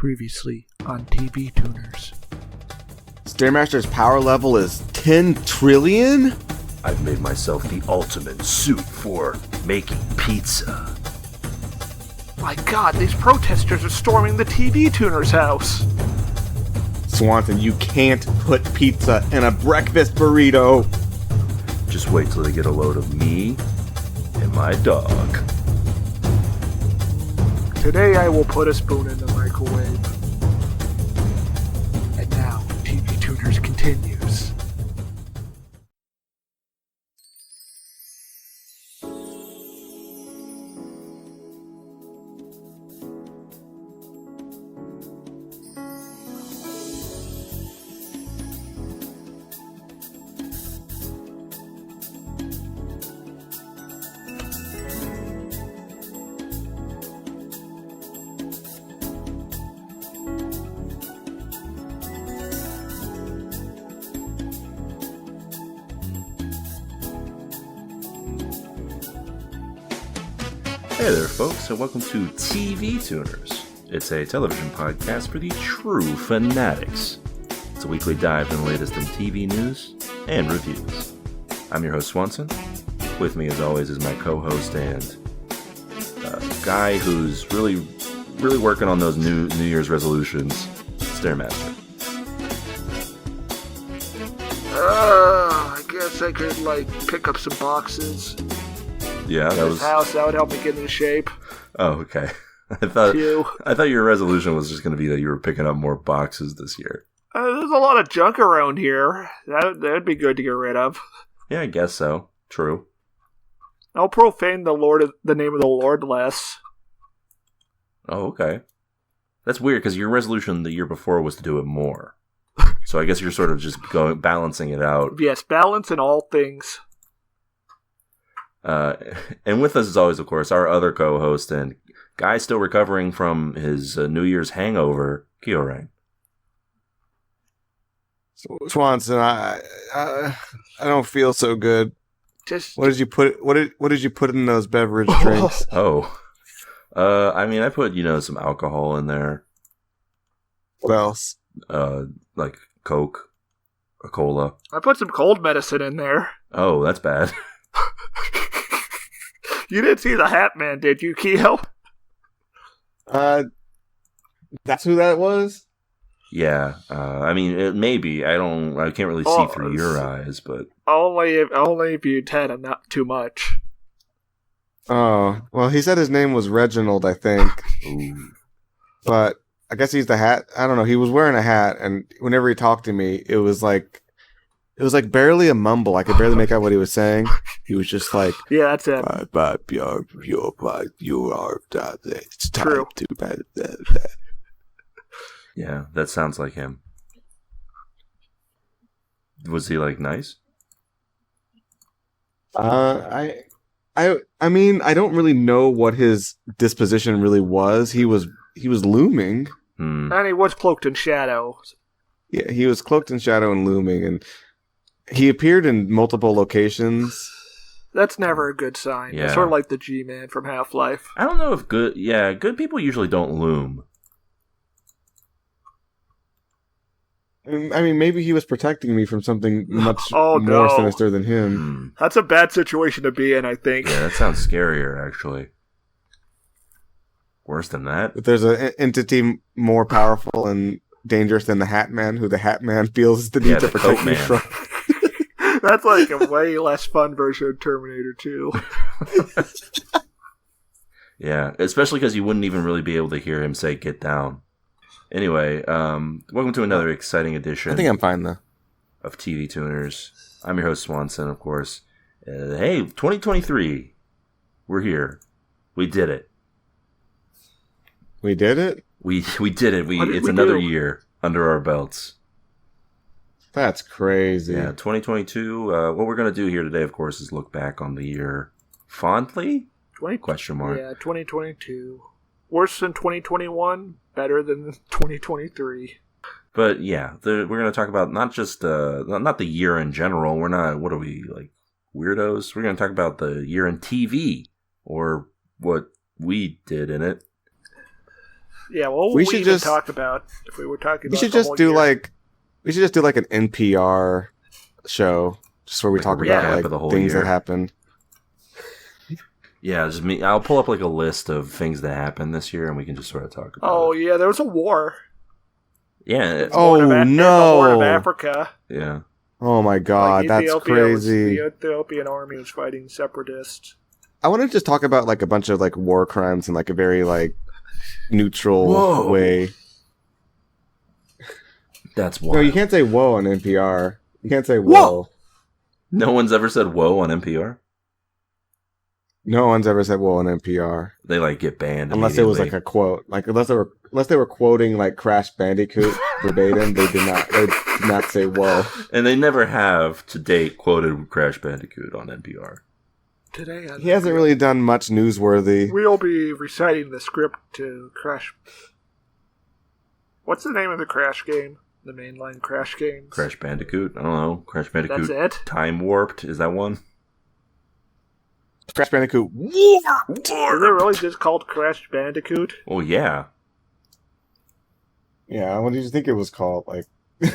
Previously on TV Tuners. Stairmaster's power level is 10 trillion? I've made myself the ultimate suit for making pizza. My god, these protesters are storming the TV Tuners house. Swanson, you can't put pizza in a breakfast burrito. Just wait till they get a load of me and my dog. Today I will put a spoon in the microwave. And now, TV Tuners continues. Hey there, folks, and welcome to TV Tuners. It's a television podcast for the true fanatics. It's a weekly dive in the latest in TV news and reviews. I'm your host, Swanson. With me, as always, is my co-host and guy who's really working on those New Year's resolutions, Stairmaster. I guess I could, pick up some boxes. Yeah, that was house. That would help me get into shape. Oh, okay. I thought your resolution was just going to be that you were picking up more boxes this year. There's a lot of junk around here. That'd be good to get rid of. Yeah, I guess so. True. I'll profane the name of the Lord less. Oh, okay. That's weird because your resolution the year before was to do it more. So I guess you're sort of just balancing it out. Yes, balance in all things. And with us, as always, of course, our other co-host and guy still recovering from his New Year's hangover, Kyorain. Swanson, I don't feel so good. What did you put in those beverage drinks? I put some alcohol in there. What else? Like Coke, a cola. I put some cold medicine in there. Oh, that's bad. You didn't see the Hat Man, did you, Keo? That's who that was? Yeah. Maybe. I can't really see through your eyes, but only if you'd had him, not too much. Oh, well, he said his name was Reginald, I think. Ooh. But I guess he's the Hat. I don't know. He was wearing a hat, and whenever he talked to me, it was like barely a mumble. I could barely make out what he was saying. He was just like, yeah, that's it. It's time True. to. Yeah, that sounds like him. Was he nice? I mean, I don't really know what his disposition really was. He was looming. And he was cloaked in shadow. Yeah, he was cloaked in shadow and looming, and he appeared in multiple locations. That's never a good sign. Yeah. It's sort of like the G-Man from Half-Life. I don't know if good people usually don't loom. I mean, maybe he was protecting me from something much more sinister than him. That's a bad situation to be in, I think. Yeah, that sounds scarier, actually. Worse than that. If there's an entity more powerful and dangerous than the Hat Man, who the Hat Man feels the need to protect me from. That's like a way less fun version of Terminator 2. Yeah, especially because you wouldn't even really be able to hear him say, "Get down." Anyway, welcome to another exciting edition. I think I'm fine, though. Of TV Tuners. I'm your host, Swanson, of course. Hey, 2023. We're here. We did it. We did it? We did it. It's another year under our belts. That's crazy. Yeah, 2022. What we're going to do here today, of course, is look back on the year fondly? Question mark. Yeah, 2022. Worse than 2021, better than 2023. But yeah, we're going to talk about not just not the year in general. We're not, what are we, like, weirdos? We're going to talk about the year in TV, or what we did in it. Yeah, well, We should just talk about if we were talking. We about should the just whole do year. we should just do like an NPR show, just where we Like a talk recap about of the like whole things year. that happened. Yeah, just me. I'll pull up like a list of things that happened this year, and we can just sort of talk about Oh it. yeah, there was a war. Yeah. Oh In the Horn of no! Africa. Yeah. Oh my god, that's crazy. The Ethiopian army was fighting separatists. I want to just talk about like a bunch of like war crimes in like a very like neutral Whoa. way. That's wild. No, you can't say "whoa" on NPR. You can't say "whoa." No one's ever said "whoa" on NPR. No one's ever said "whoa" on NPR They like get banned unless it was like immediately. a quote. Like unless they were quoting like Crash Bandicoot verbatim. They did not say "whoa." And they never have to date quoted Crash Bandicoot on NPR. Today, He hasn't really done much newsworthy. We'll be reciting the script to Crash. What's the name of the Crash game? The mainline Crash games. Crash Bandicoot? I don't know. Crash Bandicoot. That's it. Time Warped? Is that one? Crash Bandicoot. Is it really just called Crash Bandicoot? Oh yeah. Yeah, what did you think it was called? Like,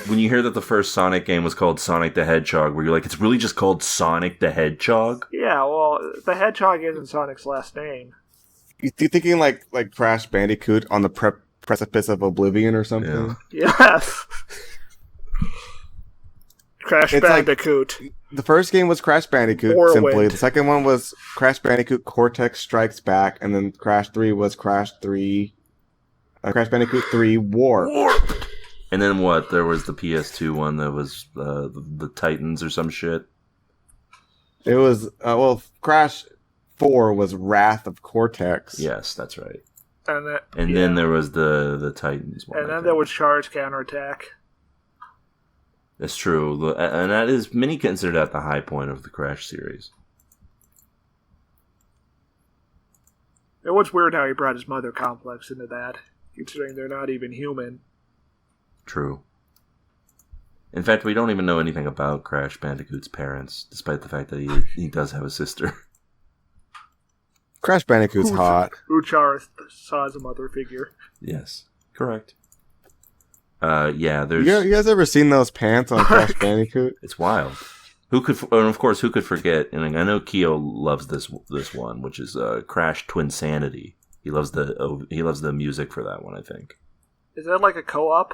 When you hear that the first Sonic game was called Sonic the Hedgehog, where you're like, it's really just called Sonic the Hedgehog? Yeah, well, the Hedgehog isn't Sonic's last name. you thinking like Crash Bandicoot on the precipice of oblivion or something? Yeah. Yes. Crash It's like- Bandicoot. The first game was Crash Bandicoot, Morrowind. simply. The second one was Crash Bandicoot Cortex Strikes Back, and then Crash 3 was Crash Bandicoot 3 Warped. And then what? There was the PS2 one that was the Titans or some shit. It was, Crash 4 was Wrath of Cortex. Yes, that's right. And Then there was the Titans one. And I then think. there was Charge Counterattack. That's true. And that is many considered at the high point of the Crash series. It was weird how he brought his mother complex into that, considering they're not even human. True. In fact, we don't even know anything about Crash Bandicoot's parents, despite the fact that he does have a sister. Crash Bandicoot's hot. Uchara saw as a mother figure. Yes, correct. Yeah, there's. You guys ever seen those pants on Crash Bandicoot? It's wild. And of course, who could forget? And I know Keo loves this one, which is Crash Twinsanity. He loves the music for that one, I think. Is that like a co-op?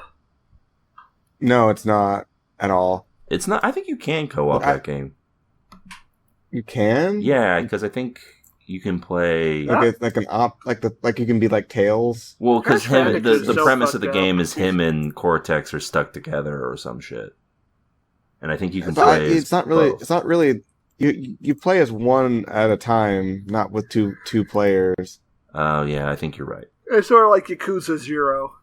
No, it's not at all. It's not. I think you can co-op that game. You can? Yeah, because I think you can play. Like you can be like Tails. Well, because Crash Bandicoot's the so premise of the fucked game up. is him and Cortex are stuck together or some shit. And I think you can But play. it's not really. both. It's not really. You play as one at a time, not with two players. Oh yeah, I think you're right. It's sort of like Yakuza 0,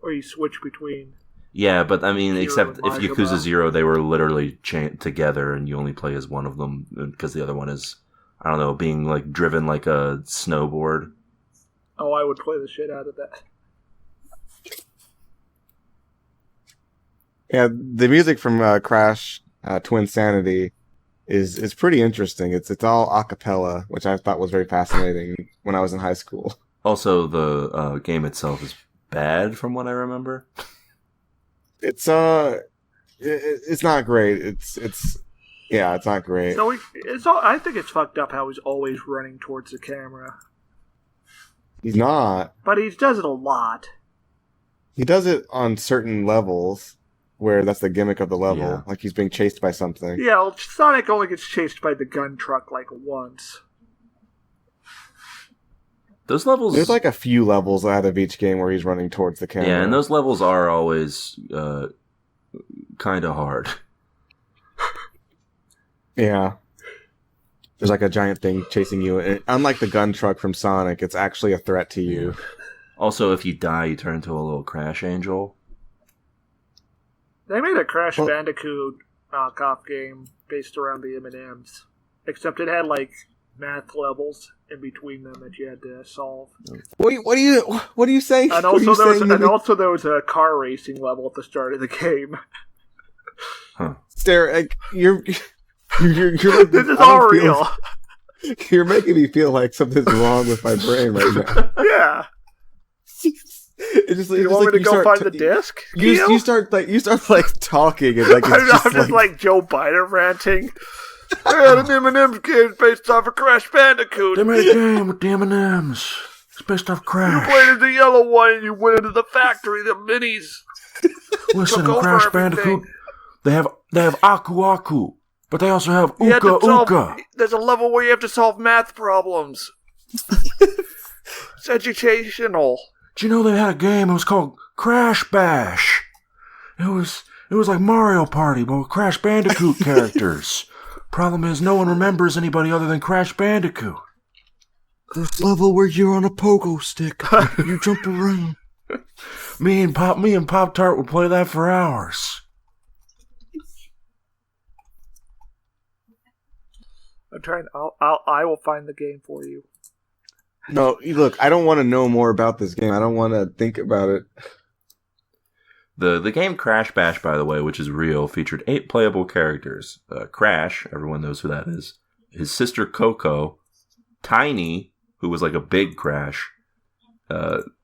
where you switch between. Yeah, but I mean, Hero except and if Majima. Yakuza 0, they were literally together, and you only play as one of them because the other one is, I don't know, being like driven like a snowboard. Oh, I would play the shit out of that. Yeah, the music from Crash Twinsanity is pretty interesting. It's all a cappella, which I thought was very fascinating when I was in high school. Also, the game itself is bad, from what I remember. It's it's not great. It's not great. So I think it's fucked up how he's always running towards the camera. He's not. But he does it a lot. He does it on certain levels where that's the gimmick of the level, Yeah. like he's being chased by something. Yeah, well, Sonic only gets chased by the gun truck like once. Those levels. There's like a few levels out of each game where he's running towards the camera. Yeah, and those levels are always kind of hard. Yeah. There's like a giant thing chasing you. And unlike the gun truck from Sonic, it's actually a threat to you. Also, if you die, you turn into a little Crash Angel. They made a Crash Well- Bandicoot knockoff game based around the M&Ms. Except it had, like, math levels in between them that you had to solve. What are you saying? And What are you also, saying? there was a car racing level at the start of the game. Stare, like, you're like, This is I all don't feel- real. You're making me feel like something's wrong with my brain right now. Yeah. It's just, You want me to go find the disc? You start talking and like I'm just like Joe Biden ranting. Yeah, the M&M's game is based off of Crash Bandicoot. They made a game with the M&M's. It's based off Crash. You played as the yellow one and you went into the factory, the minis. Listen, in Crash Bandicoot, they have Aku Aku, but they also have Uka Uka. There's a level where you have to solve math problems. It's educational. Do you know they had a game? It was called Crash Bash. It was like Mario Party, but with Crash Bandicoot characters. Problem is, no one remembers anybody other than Crash Bandicoot. This level where you're on a pogo stick, you jump around. Me and Pop Tart would play that for hours. I'm trying. I will find the game for you. No, look, I don't want to know more about this game. I don't want to think about it. The game Crash Bash, by the way, which is real, featured 8 playable characters. Crash, everyone knows who that is. His sister Coco, Tiny, who was like a big Crash,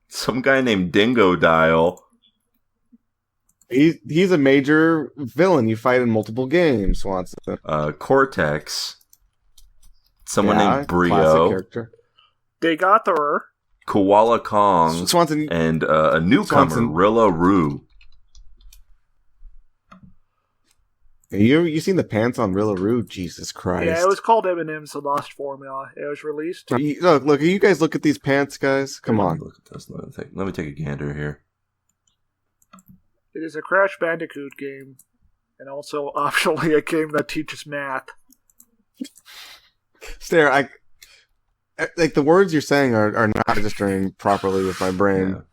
some guy named Dingo Dial. He's a major villain you fight in multiple games, Swanson. Cortex, someone named Brio, character. They got her. Koala Kong, Swanson, and a newcomer, Rilla Roo. You seen the pants on Rillaroo? Jesus Christ! Yeah, it was called M&M's The Lost Formula. It was released. Look! You guys look at these pants, guys. Come on. Look at this. Let me take a gander here. It is a Crash Bandicoot game, and also optionally a game that teaches math. Stare, like the words you're saying are not registering properly with my brain. Yeah.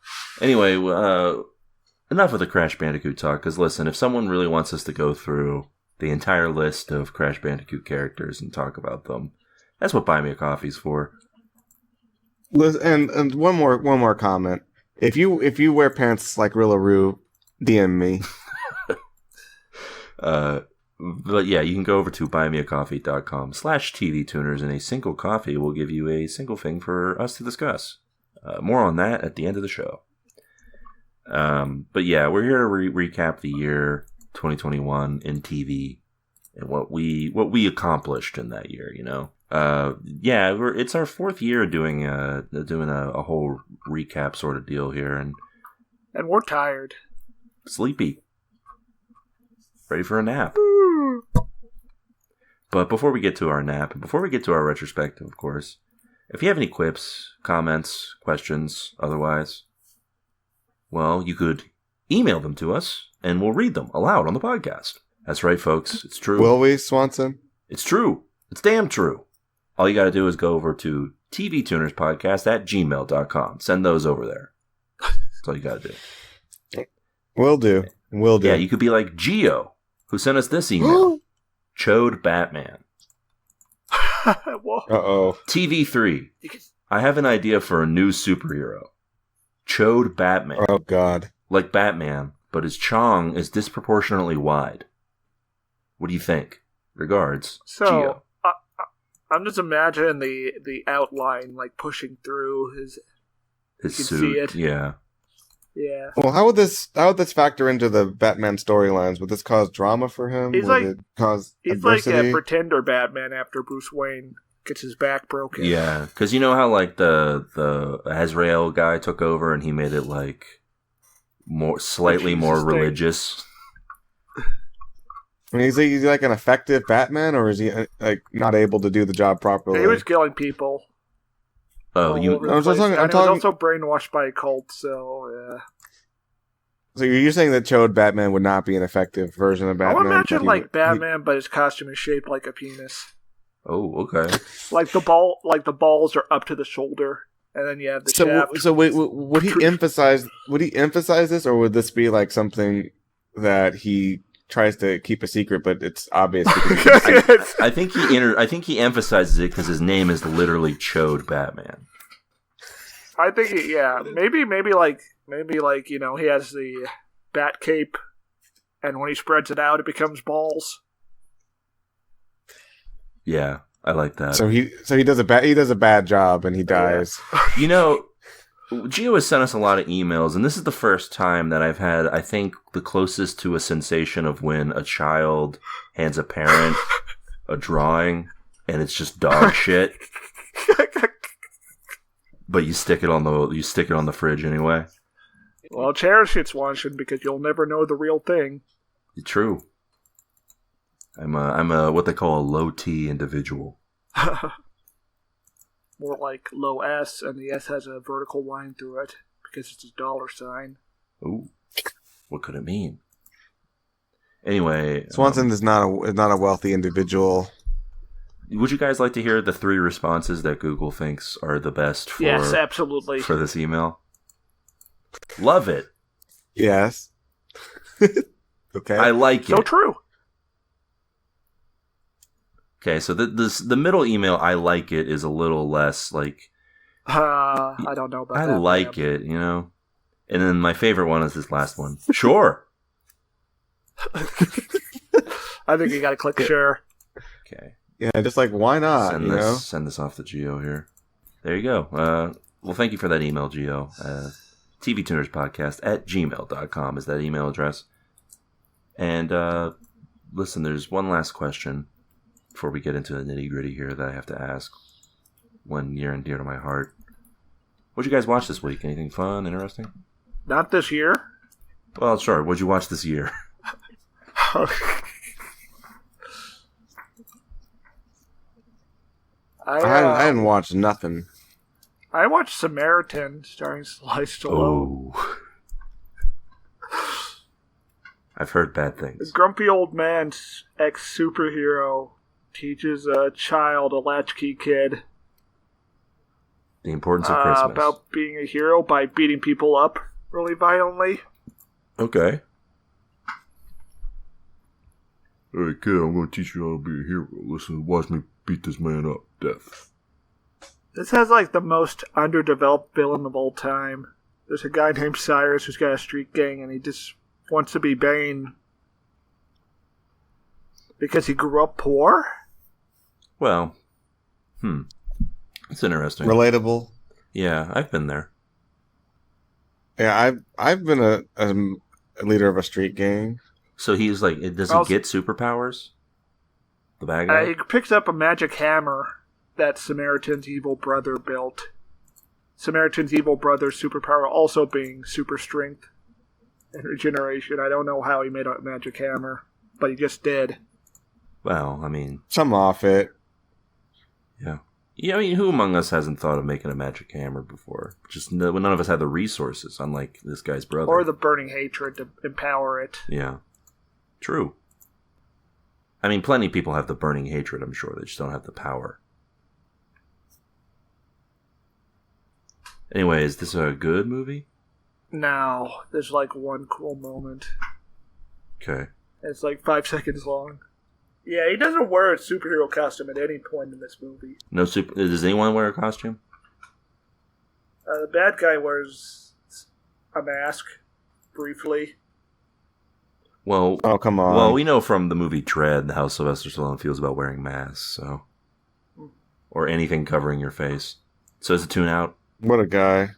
Anyway, enough of the Crash Bandicoot talk, because listen, if someone really wants us to go through the entire list of Crash Bandicoot characters and talk about them, that's what Buy Me a Coffee's for. And one more comment. If you wear pants like Rillaroo, DM me. But yeah, you can go over to buymeacoffee.com/tvtuners, and a single coffee will give you a single thing for us to discuss. More on that at the end of the show. But yeah, we're here to recap the year 2021 in TV and what we accomplished in that year. You know, it's our 4th year doing a whole recap sort of deal here, and we're tired, sleepy, ready for a nap. But before we get to our nap, and before we get to our retrospective, of course, if you have any quips, comments, questions, otherwise, well, you could email them to us, and we'll read them aloud on the podcast. That's right, folks. It's true. Will we, Swanson? It's true. It's damn true. All you got to do is go over to tvtunerspodcast@gmail.com. Send those over there. That's all you got to do. Will do. Yeah, you could be like Geo, who sent us this email. Chode Batman. Uh-oh. TV3. I have an idea for a new superhero. Chode Batman. Oh, God. Like Batman, but his chong is disproportionately wide. What do you think? Regards, Geo. I'm just imagining the outline, like, pushing through his suit. See it. Yeah. Yeah. Well, how would this factor into the Batman storylines? Would this cause drama for him? He's it cause adversity? Like a pretender Batman after Bruce Wayne gets his back broken. Yeah, because you know how like the Azrael guy took over and he made it like slightly more religious. I mean, is he like an effective Batman, or is he like not able to do the job properly? He was killing people. Oh, I'm talking. Was also brainwashed by a cult. So yeah. So you're saying that Chode Batman would not be an effective version of Batman? I would imagine like Batman, but his costume is shaped like a penis. Oh, okay. Like the balls are up to the shoulder, and then you have the shaft. So wait, would he emphasize? Would he emphasize this, or would this be like something that he tries to keep a secret, but it's obvious? I think he emphasizes it because his name is literally Chode Batman. I think maybe like he has the bat cape, and when he spreads it out, it becomes balls. Yeah, I like that. So he does a bad job and he dies. You know, Gio has sent us a lot of emails, and this is the first time that I've had, I think, the closest to a sensation of when a child hands a parent a drawing, and it's just dog shit. But you stick it on the fridge anyway. Well, cherish its Swanson, because you'll never know the real thing. True. I'm a what they call a low T individual. More like low S, and the S has a vertical line through it because it's a dollar sign. Ooh, what could it mean? Anyway, Swanson is not a wealthy individual. Would you guys like to hear the 3 responses that Google thinks are the best for Yes, absolutely. for this email? Love it. Yes. Okay. I like it. So true. Okay, so the middle email, I like it, is a little less like... I don't know about that. I like it, you know? And then my favorite one is this last one. Sure. I think you gotta click sure. Okay. Yeah, just like, why not? Send this off to Gio here. There you go. Well, thank you for that email, Gio. tvtunerspodcast@gmail.com is that email address. And listen, there's one last question before we get into the nitty-gritty here that I have to ask. One near and dear to my heart. What'd you guys watch this week? Anything fun, interesting? Not this year. Well, sure. What'd you watch this year? I didn't watch nothing. I watched Samaritan starring Sly Stallone. Oh. I've heard bad A things. grumpy old man, ex-superhero, teaches a child, a latchkey kid, The importance of Christmas. about being a hero by beating people up really violently. Okay. Hey kid, I'm gonna teach you how to be a hero. Listen, watch me beat this man up. Death. This has like the most underdeveloped villain of all time. There's a guy named Cyrus who's got a street gang, and he just wants to be Bane because he grew up poor. Well, it's interesting. Relatable. Yeah, I've been there. Yeah, I've been a leader of a street gang. So he's like, does he get superpowers? The bad guy? He picks up a magic hammer that Samaritan's evil brother built. Samaritan's evil brother's superpower also being super strength and regeneration. I don't know how he made a magic hammer, but he just did. Well, I mean... Some off it. Yeah. Yeah, I mean, who among us hasn't thought of making a magic hammer before? Just none of us had the resources, unlike this guy's brother. Or the burning hatred to empower it. Yeah. True. I mean, plenty of people have the burning hatred, I'm sure. They just don't have the power. Anyway, is this a good movie? No, there's like one cool moment. Okay. It's like 5 seconds long. Yeah, he doesn't wear a superhero costume at any point in this movie. No super. Does anyone wear a costume? The bad guy wears a mask, briefly. Well, oh come on. Well, we know from the movie Dread how Sylvester Stallone feels about wearing masks, so or anything covering your face. So is it tune out? What a guy.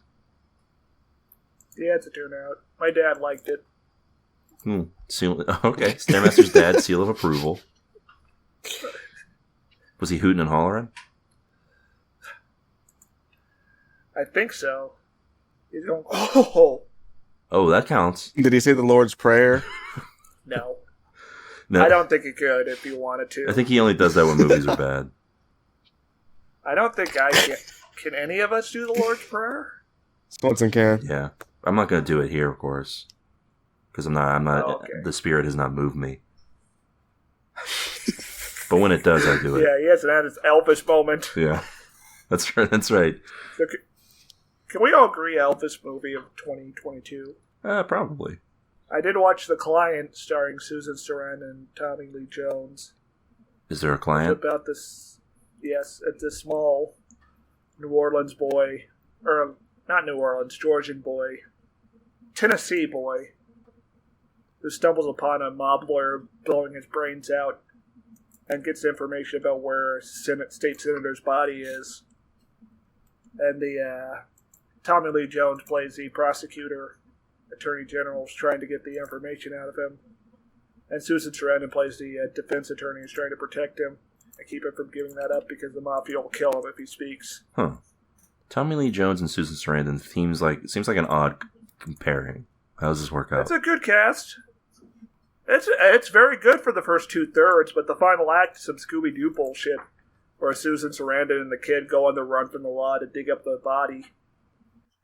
Yeah, it's a tune out. My dad liked it. Seal, okay, Stairmaster's dad, seal of approval. Was he hooting and hollering? I think so. He's going, oh! Oh, that counts. Did he say the Lord's Prayer? No. No, I don't think he could if he wanted to. I think he only does that when movies are bad. I don't think I can. Can any of us do the Lord's Prayer? Swanson can. Yeah, I'm not gonna do it here, of course, because I'm not. Oh, okay. The spirit has not moved me. But when it does, I do it. Yeah, he hasn't had his Elvis moment. Yeah, that's right. That's right. So, can we all agree Elvis movie of 2022? Probably. I did watch The Client starring Susan Sarandon and Tommy Lee Jones. Is there a It's client? about this, yes, it's this small New Orleans boy, or not New Orleans, Georgian boy, Tennessee boy, who stumbles upon a mob lawyer blowing his brains out and gets information about where a state senator's body is. And Tommy Lee Jones plays the prosecutor, attorney general, is trying to get the information out of him. And Susan Sarandon plays the defense attorney who's trying to protect him and keep him from giving that up because the mafia will kill him if he speaks. Huh. Tommy Lee Jones and Susan Sarandon seems like an odd comparing. How does this work out? It's a good cast. It's very good for the first 2/3, but the final act is some Scooby-Doo bullshit where Susan Sarandon and the kid go on the run from the law to dig up the body.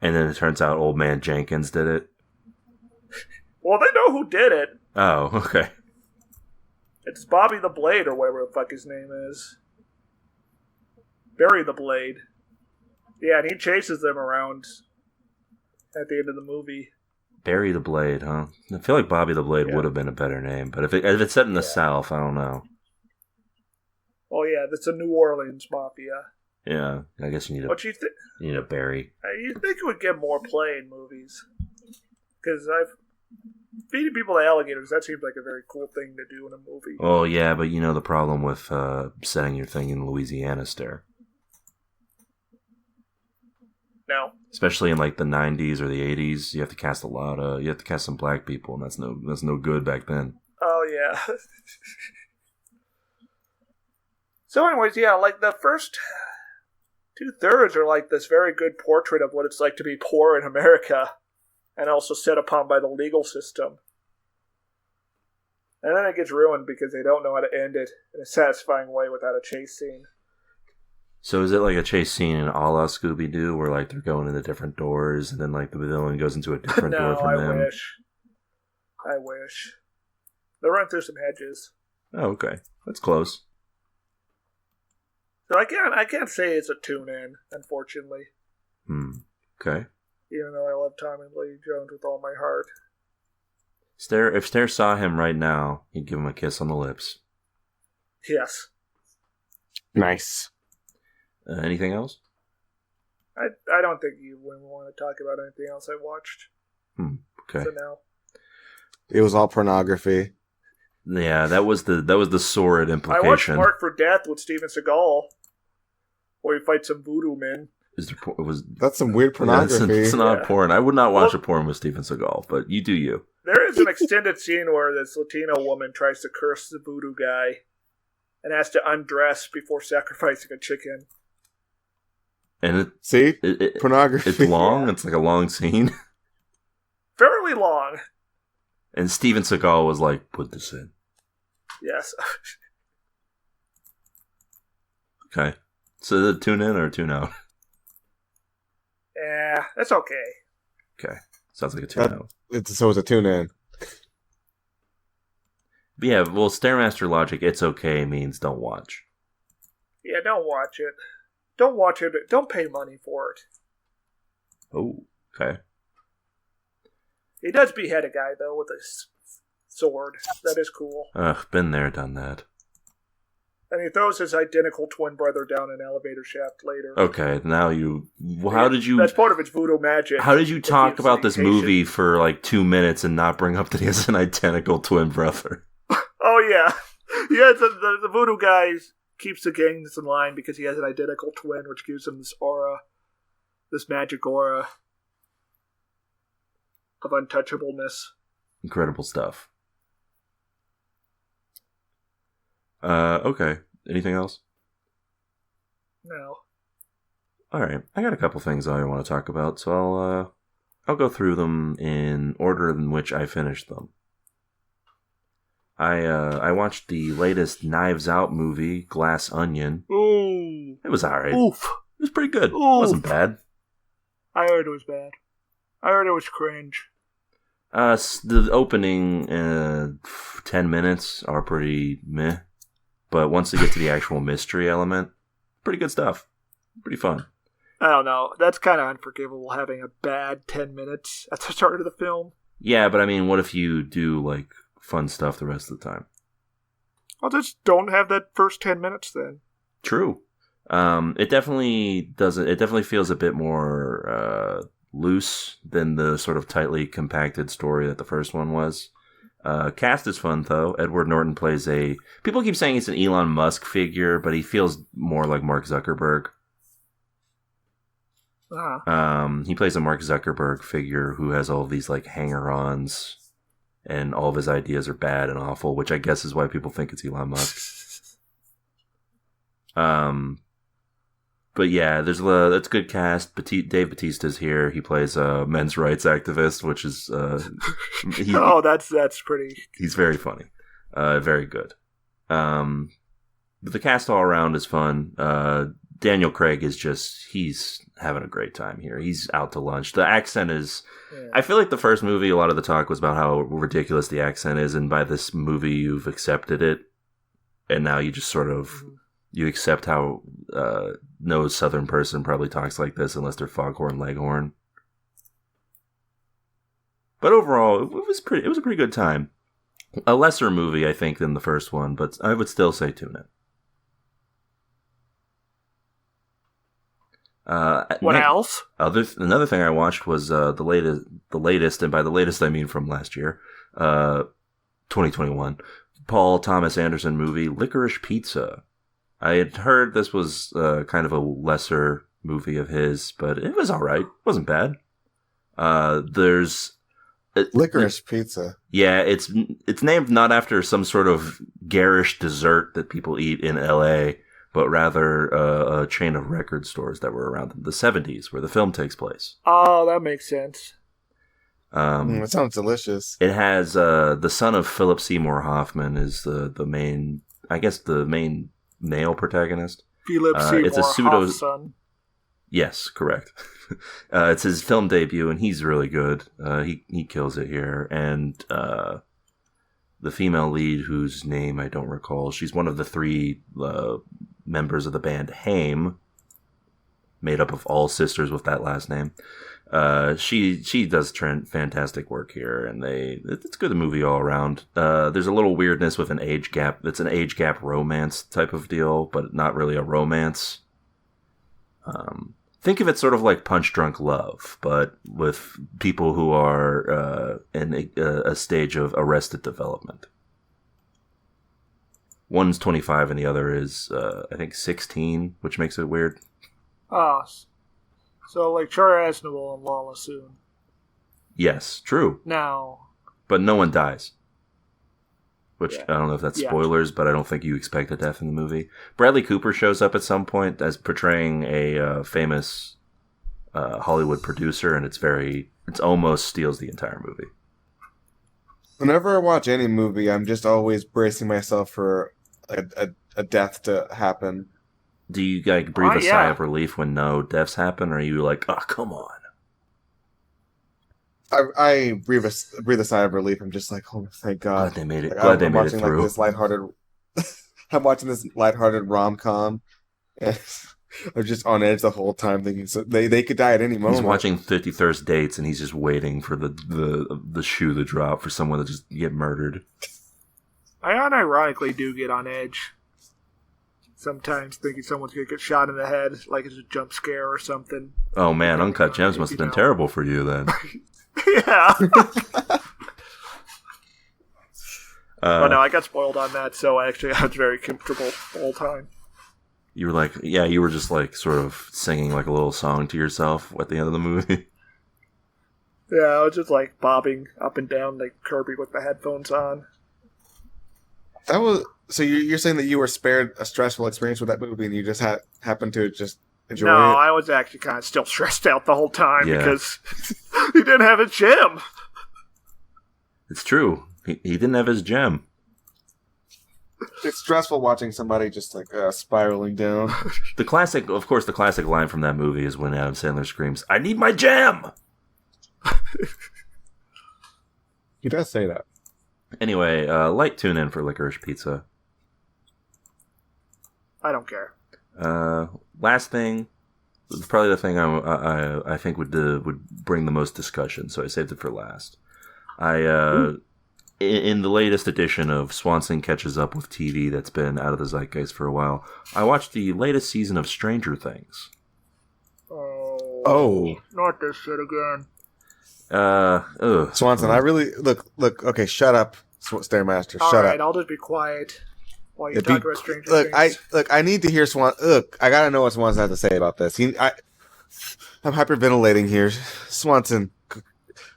And then it turns out Old Man Jenkins did it? Well, they know who did it. Oh, okay. It's Bobby the Blade, or whatever the fuck his name is. Barry the Blade. Yeah, and he chases them around at the end of the movie. Barry the Blade, huh? I feel like Bobby the Blade would have been a better name, but if it's set in the South, I don't know. Oh yeah, that's a New Orleans mafia. Yeah, I guess you need What you you need a Barry. You think it would get more play in movies? Because feeding people to alligators, that seems like a very cool thing to do in a movie. Oh yeah, but you know the problem with setting your thing in Louisiana, Stare. No. Especially in like the 90s or the 80s, you have to cast some black people, and that's no good back then. Oh yeah. So anyways, yeah, like the first 2/3 are like this very good portrait of what it's like to be poor in America, and also set upon by the legal system. And then it gets ruined because they don't know how to end it in a satisfying way without a chase scene. So is it like a chase scene in a la Scooby-Doo where like they're going into different doors and then like the villain goes into a different door from them? I wish. They run through some hedges. Oh, okay. That's close. So I can't say it's a tune-in, unfortunately. Okay. Even though I love Tommy Lee Jones with all my heart. If Stare saw him right now, he'd give him a kiss on the lips. Yes. Nice. Anything else? I don't think you would want to talk about anything else I watched. Okay. So now. It was all pornography. Yeah, that was the sordid implication. I watched Mark for Death with Steven Seagal, where he fights some voodoo men. That's some weird pornography. It's not porn. I would not watch a porn with Steven Seagal, but you do you. There is an extended scene where this Latino woman tries to curse the voodoo guy and has to undress before sacrificing a chicken. And pornography. It's long. Yeah. It's like a long scene. Fairly long. And Steven Seagal was like, "Put this in." Yes. Okay. So the tune in or tune out? Yeah, that's okay. Okay. Sounds like a tune out. So it's a tune in. But yeah, well, Stairmaster logic, it's okay means don't watch. Yeah, don't watch it. Don't watch it. Don't pay money for it. Oh, okay. He does behead a guy, though, with a sword. That is cool. Been there, done that. And he throws his identical twin brother down an elevator shaft later. Okay, now how did you... That's part of its voodoo magic. How did you talk about this movie for like 2 minutes and not bring up that he has an identical twin brother? Oh, yeah. Yeah, the voodoo guy keeps the gangs in line because he has an identical twin, which gives him this aura, this magic aura of untouchableness. Incredible stuff. Okay. Anything else? No. Alright. I got a couple things I want to talk about, so I'll go through them in order in which I finished them. I watched the latest Knives Out movie, Glass Onion. Ooh. It was alright. Oof. It was pretty good. Oof. It wasn't bad. I heard it was bad. I heard it was cringe. The opening 10 minutes are pretty meh. But once they get to the actual mystery element, pretty good stuff. Pretty fun. I don't know. That's kind of unforgivable, having a bad 10 minutes at the start of the film. Yeah, but I mean, what if you do, like, fun stuff the rest of the time? Well, just don't have that first 10 minutes then. True. It definitely doesn't. It definitely feels a bit more loose than the sort of tightly compacted story that the first one was. Cast is fun, though. Edward Norton plays people keep saying it's an Elon Musk figure, but he feels more like Mark Zuckerberg. Uh-huh. He plays a Mark Zuckerberg figure who has all of these like hanger-ons, and all of his ideas are bad and awful, which I guess is why people think it's Elon Musk. But yeah, that's a good cast. Dave Bautista's here. He plays a men's rights activist, which is that's pretty. He's very funny, very good. But the cast all around is fun. Daniel Craig he's having a great time here. He's out to lunch. The accent is. Yeah. I feel like the first movie, a lot of the talk was about how ridiculous the accent is, and by this movie, you've accepted it, and now you just sort of. Mm-hmm. You accept how no Southern person probably talks like this unless they're Foghorn Leghorn. But overall, it was a pretty good time. A lesser movie, I think, than the first one, but I would still say tune it. What else? Another thing I watched was the latest, and by the latest I mean from last year, 2021, Paul Thomas Anderson movie Licorice Pizza. I had heard this was kind of a lesser movie of his, but it was all right. It wasn't bad. There's Licorice Pizza. Yeah, it's named not after some sort of garish dessert that people eat in L.A., but rather a chain of record stores that were around in the 70s, where the film takes place. Oh, that makes sense. That sounds delicious. It has the son of Philip Seymour Hoffman is the main male protagonist. Philip Seymour Hoffman. Yes, correct. It's his film debut, and he's really good. He kills it here. And the female lead, whose name I don't recall, she's one of the three members of the band Haim, made up of all sisters with that last name. She does fantastic work here, and it's a good movie all around. There's a little weirdness with an age gap. It's an age gap romance type of deal, but not really a romance. Think of it sort of like Punch Drunk Love, but with people who are in a stage of arrested development. One's 25 and the other is, I think, 16, which makes it weird. So, like Char Aznavour and Lala Soon. Yes, true. Now. But no one dies. Which, I don't know if that's spoilers, but I don't think you expect a death in the movie. Bradley Cooper shows up at some point as portraying a famous Hollywood producer, and it almost steals the entire movie. Whenever I watch any movie, I'm just always bracing myself for a death to happen. Do you like breathe a sigh of relief when no deaths happen, or are you like, oh, come on? I breathe a sigh of relief. I'm just like, oh, thank God. Glad they made it. Glad they made it through. Like, this lighthearted. I'm watching this lighthearted rom-com. And I'm just on edge the whole time, thinking so they could die at any moment. He's watching 50 First Dates, and he's just waiting for the shoe to drop for someone to just get murdered. I unironically do get on edge. Sometimes thinking someone's going to get shot in the head, like it's a jump scare or something. Oh man, Uncut Gems must have been terrible for you then. Yeah. But no, I got spoiled on that, so I was very comfortable the whole time. You were like, you were just like sort of singing like a little song to yourself at the end of the movie. Yeah, I was just like bobbing up and down like Kirby with the headphones on. That was so. You're saying that you were spared a stressful experience with that movie, and you just happened to just enjoy it? No, I was actually kind of still stressed out the whole time because he didn't have his gem. It's true. He didn't have his gem. It's stressful watching somebody just like spiraling down. The classic line from that movie is when Adam Sandler screams, "I need my gem!" He does say that. Anyway, light tune in for Licorice Pizza. I don't care. Last thing, probably the thing I think would bring the most discussion, so I saved it for last. In the latest edition of Swanson Catches Up with TV that's been out of the zeitgeist for a while, I watched the latest season of Stranger Things. Oh. Not this shit again. Swanson, I really... Look, okay, shut up, Stairmaster, shut up. Alright, I'll just be quiet while you talk about Stranger Things. I need to hear I gotta know what Swanson has to say about this. I'm hyperventilating here. Swanson,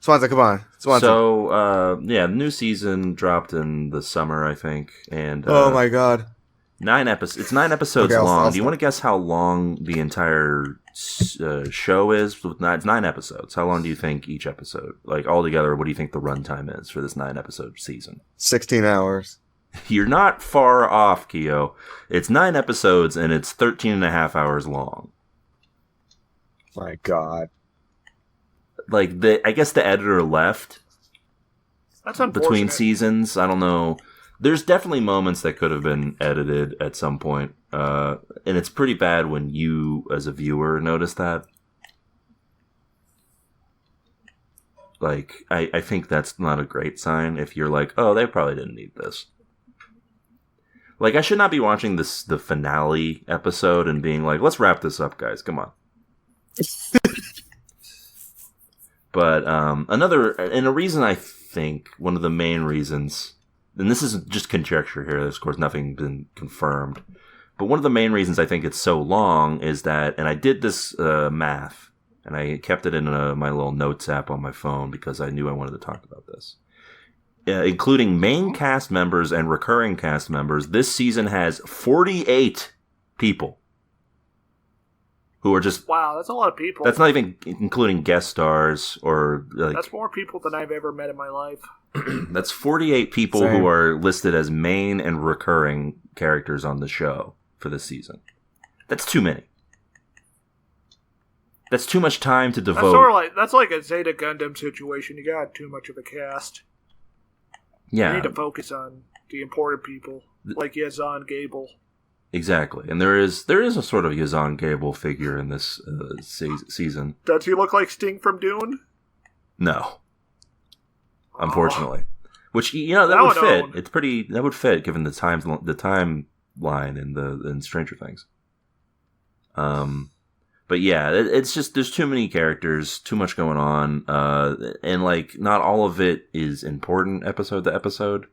come on. Swanson. So, the new season dropped in the summer, I think, and Oh my god. 9 episodes. It's 9 episodes Okay, long. I'll Do you want to guess how long the entire show is? It's 9 episodes. How long do you think each episode? Like, altogether, what do you think the runtime is for this 9-episode season? 16 hours. You're not far off, Keo. It's 9 episodes, and it's 13 and a half hours long. My god. Like, I guess the editor left That's unfortunate. between seasons. I don't know. There's definitely moments that could have been edited at some point. And it's pretty bad when you, as a viewer, notice that. Like, I think that's not a great sign if you're like, oh, they probably didn't need this. Like, I should not be watching the finale episode and being like, let's wrap this up, guys. Come on. But a reason I think, one of the main reasons, and this is just conjecture here, there's of course nothing been confirmed, but one of the main reasons I think it's so long is that, and I did this math, and I kept it in my little notes app on my phone because I knew I wanted to talk about this. Including main cast members and recurring cast members, this season has 48 people who are just... Wow, that's a lot of people. That's not even including guest stars or... like. That's more people than I've ever met in my life. That's 48 people Same. who are listed as main and recurring characters on the show for this season. That's too many. That's too much time to devote. That's like a Zeta Gundam situation. You got too much of a cast. You Yeah, need to focus on the important people, like Yazan Gable. exactly. And there is a sort of Yazan Gable figure in this season. Does he look like Sting from Dune? No. Unfortunately. Which, that That would would fit. own. That would fit given the timeline in Stranger Things. But yeah, it's just, there's too many characters, too much going on, and like, not all of it is important episode to episode.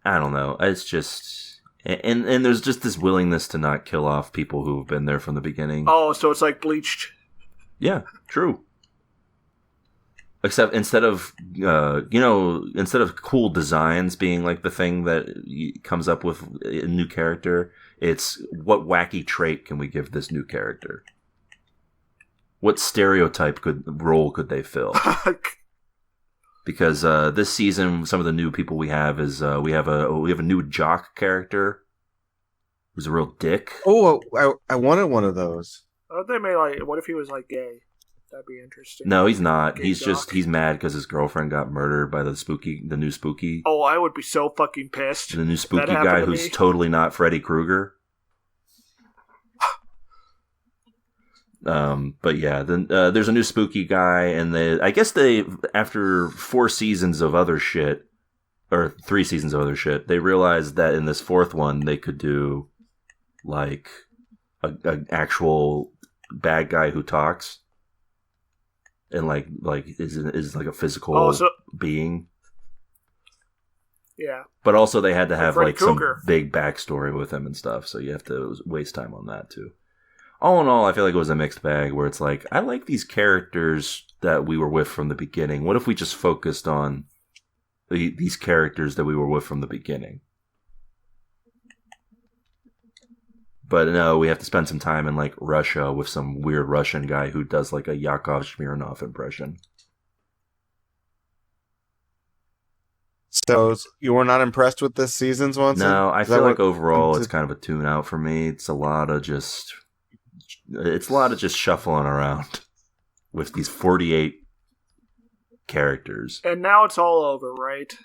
I don't know. It's just, and there's just this willingness to not kill off people who've been there from the beginning. Oh, so it's like Bleached. Yeah, true. Except instead of cool designs being like the thing that comes up with a new character, it's what wacky trait can we give this new character? What role could they fill? Because this season, some of the new people we have is we have a new jock character who's a real dick. Oh, I wanted one of those. They may like. What if he was like gay? That'd be interesting. No, he's not. Gay He's jock. he's mad because his girlfriend got murdered by the new Spooky. Oh, I would be so fucking pissed. The new if Spooky that happened guy to who's me. totally not Freddy Krueger. But yeah, then there's a new Spooky guy, and I guess after 4 seasons of other shit, or 3 seasons of other shit, they realized that in this 4th one they could do like an actual bad guy who talks, and like is like a physical being. Yeah. But also they had to have Freddy like some Krueger. big backstory with him and stuff, so you have to waste time on that too. All in all, I feel like it was a mixed bag where it's like, I like these characters that we were with from the beginning. What if we just focused on these characters that we were with from the beginning? But no, we have to spend some time in like Russia with some weird Russian guy who does like a Yakov Smirnoff impression. So you were not impressed with this season's one? No, I feel like overall it's kind of a tune out for me. It's a lot of just shuffling around with these 48 characters. And now it's all over, right?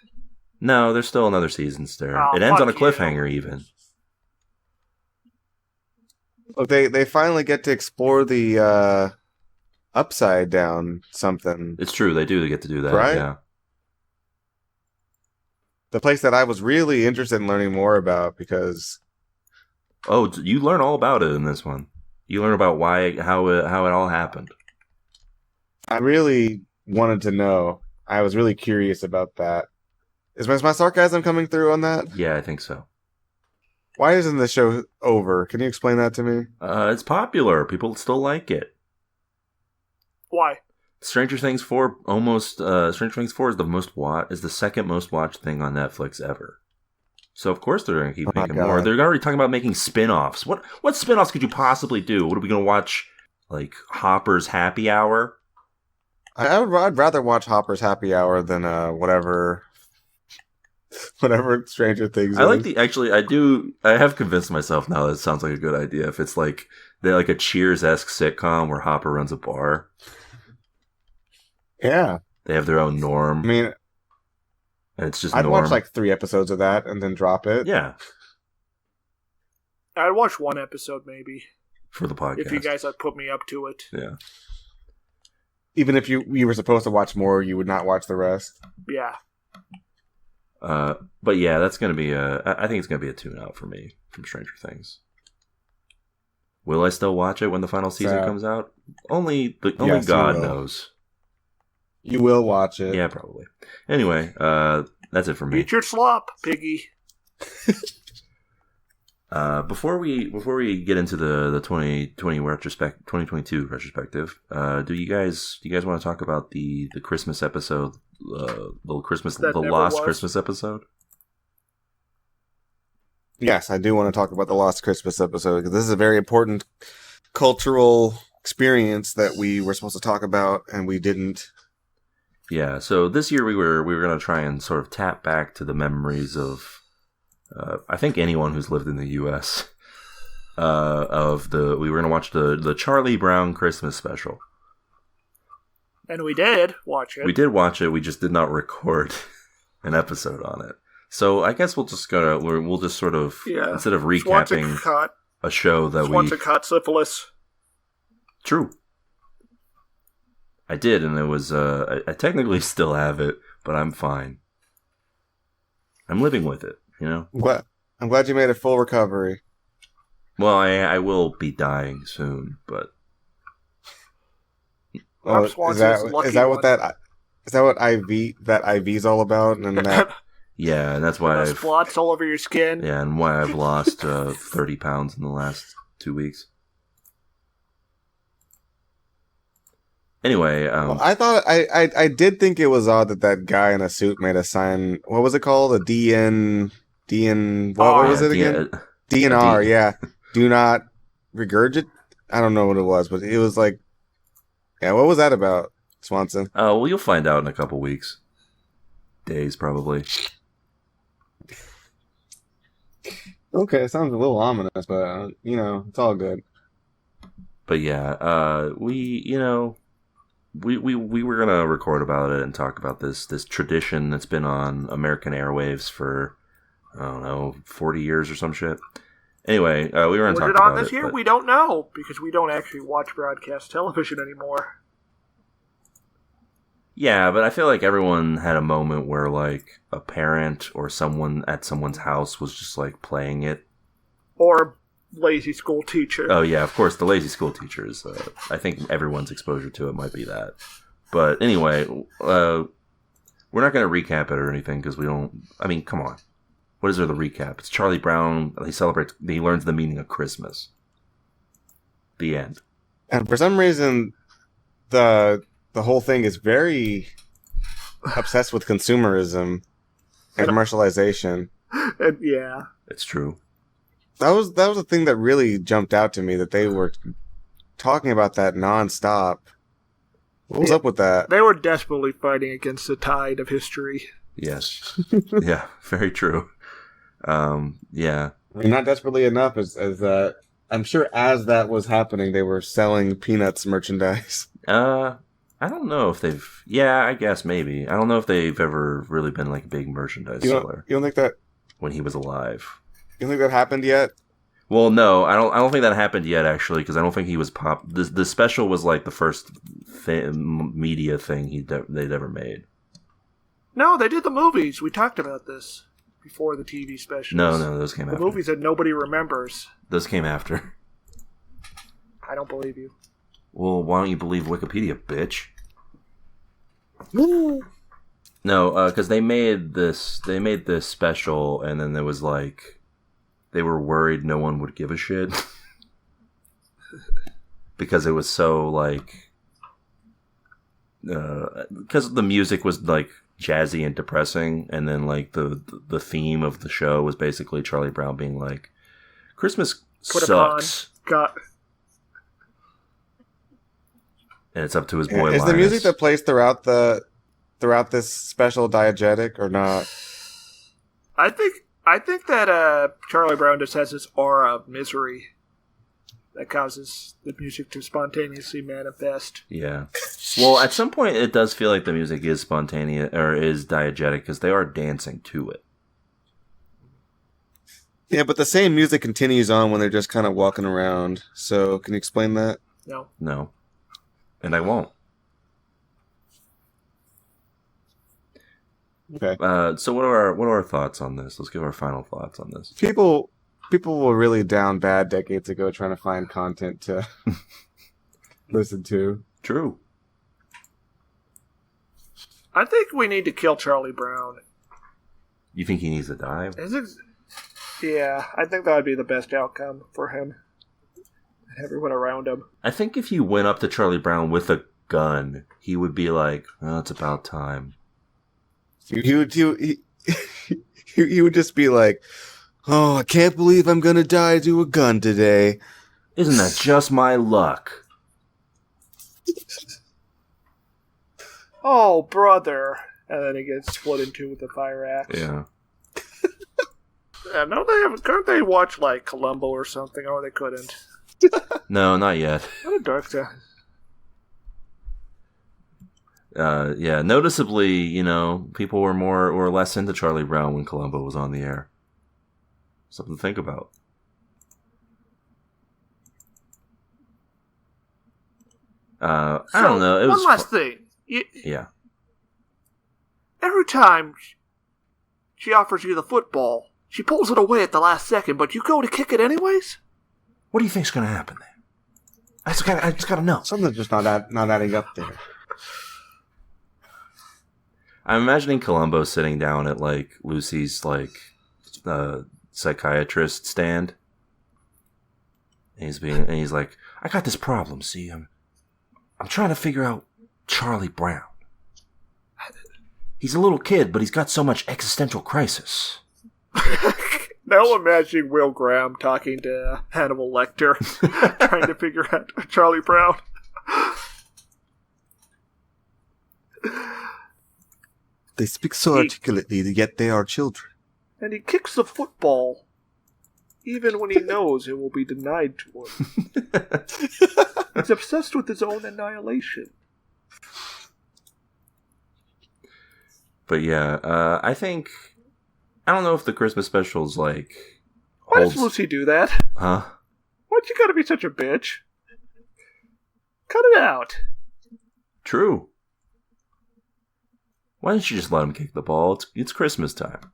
No, there's still another season there. Oh, It ends on a fuck you. cliffhanger even. Look, they finally get to explore the upside down something. It's true, they do get to do that, Right? yeah. The place that I was really interested in learning more about because Oh, you learn all about it in this one. You learn about how it all happened. I really wanted to know. I was really curious about that. Is my sarcasm coming through on that? Yeah, I think so. Why isn't the show over? Can you explain that to me? It's popular. People still like it. Why? Stranger Things 4 Stranger Things 4 is the second most watched thing on Netflix ever. So of course they're going to keep making more. They're already talking about making spin-offs. What spin-offs could you possibly do? What are we going to watch? Like Hopper's Happy Hour? I'd rather watch Hopper's Happy Hour than whatever Stranger Things. I have convinced myself now that it sounds like a good idea. If it's like they're like a Cheers-esque sitcom where Hopper runs a bar. Yeah. They have their own Norm. I mean, and it's just I'd Norm. watch like 3 episodes of that and then drop it. Yeah. I'd watch 1 episode maybe. For the podcast. If you guys had put me up to it. Yeah. Even if you were supposed to watch more, you would not watch the rest. Yeah. But yeah, that's going to be I think it's going to be a tune-out for me from Stranger Things. Will I still watch it when the final season comes out? Only God knows. You will watch it. Yeah, probably. Anyway, that's it for me. Eat your slop, piggy. Before we get into the 2022 retrospective, do you guys want to talk about the Christmas episode, the Lost Christmas episode? Yes, I do want to talk about the Lost Christmas episode because this is a very important cultural experience that we were supposed to talk about and we didn't. Yeah, so this year we were going to try and sort of tap back to the memories of I think anyone who's lived in the U.S. We were going to watch the Charlie Brown Christmas special. And we did watch it. We did watch it. We just did not record an episode on it. So I guess we'll just sort of instead of recapping a show that once a caught syphilis. True. I did, and it was I technically still have it, but I'm fine. I'm living with it, you know. I'm glad you made a full recovery. Well, I will be dying soon, but is that what IV's all about? And that yeah, and that's why I've spots all over your skin. Yeah, and why I've lost 30 pounds in the last 2 weeks. Anyway, I thought I did think it was odd that guy in a suit made a sign. What was it called? A DN. What was it again? DNR. Yeah, do not regurgitate. I don't know what it was, but it was like, yeah. What was that about, Swanson? Oh, well, you'll find out in a couple weeks, days probably. Okay, sounds a little ominous, but it's all good. But yeah, we were gonna record about it and talk about this tradition that's been on American airwaves for, I don't know, 40 years or some shit. Anyway, we were gonna talk about it. Was it on this year? But we don't know because we don't actually watch broadcast television anymore. Yeah, but I feel like everyone had a moment where like a parent or someone at someone's house was just like playing it. Or lazy school teacher. Oh yeah, of course, the lazy school teachers. I think everyone's exposure to it might be that. But anyway, we're not going to recap it or anything because we don't. I mean, come on, what is there to recap? It's Charlie Brown. He learns the meaning of Christmas. The end. And for some reason, the whole thing is very obsessed with consumerism and commercialization. Yeah, it's true. That was the thing that really jumped out to me, that they were talking about that nonstop. What was up with that? They were desperately fighting against the tide of history. Yes. Yeah, very true. Yeah. I mean, not desperately enough as that. I'm sure as that was happening, they were selling Peanuts merchandise. I don't know if they've... Yeah, I guess maybe. I don't know if they've ever really been like a big merchandise seller. You don't think that... When he was alive. You think that happened yet? Well, no, I don't think that happened yet, actually, because I don't think he was The special was like the first media thing they'd ever made. No, they did the movies. We talked about this before the TV specials. No, those came after. The movies that nobody remembers. Those came after. I don't believe you. Well, why don't you believe Wikipedia, bitch? No, because they made this special, and then there was like... they were worried no one would give a shit because it was so like because the music was like jazzy and depressing, and then like the theme of the show was basically Charlie Brown being like, Christmas sucks. And it's up to his boy. Is the music that plays throughout this special diegetic or not? I think that Charlie Brown just has this aura of misery that causes the music to spontaneously manifest. Yeah. Well, at some point, it does feel like the music is spontaneous or is diegetic because they are dancing to it. Yeah, but the same music continues on when they're just kind of walking around. So, can you explain that? No. And I won't. Okay. So what are our thoughts on this? Let's give our final thoughts on this. People were really down bad decades ago trying to find content to listen to. True. I think we need to kill Charlie Brown. You think he needs to die? Yeah, I think that would be the best outcome for him and everyone around him. I think if you went up to Charlie Brown with a gun, he would be like, "Oh, it's about time." He would just be like, "Oh, I can't believe I'm gonna die to a gun today. Isn't that just my luck?" Oh, brother. And then he gets split in two with a fire axe. Yeah. No, couldn't they watch, like, Columbo or something? Oh, they couldn't. No, not yet. What a dark time. Yeah, noticeably, you know, people were more or less into Charlie Brown when Columbo was on the air. Something to think about. I don't know. It was one last thing. Yeah. Every time she offers you the football, she pulls it away at the last second, but you go to kick it anyways? What do you think's going to happen there? I just gotta know. Something's just not adding up there. I'm imagining Columbo sitting down at like Lucy's like psychiatrist stand, and he's like, "I got this problem. See, I'm trying to figure out Charlie Brown. He's a little kid, but he's got so much existential crisis." Now imagining Will Graham talking to Hannibal Lecter, trying to figure out Charlie Brown. They speak so articulately, yet they are children. And he kicks the football, even when he knows it will be denied to him. He's obsessed with his own annihilation. But yeah, I don't know if the Christmas special's like... Why does Lucy do that? Huh? Why'd you gotta be such a bitch? Cut it out. True. Why don't you just let him kick the ball? It's Christmas time.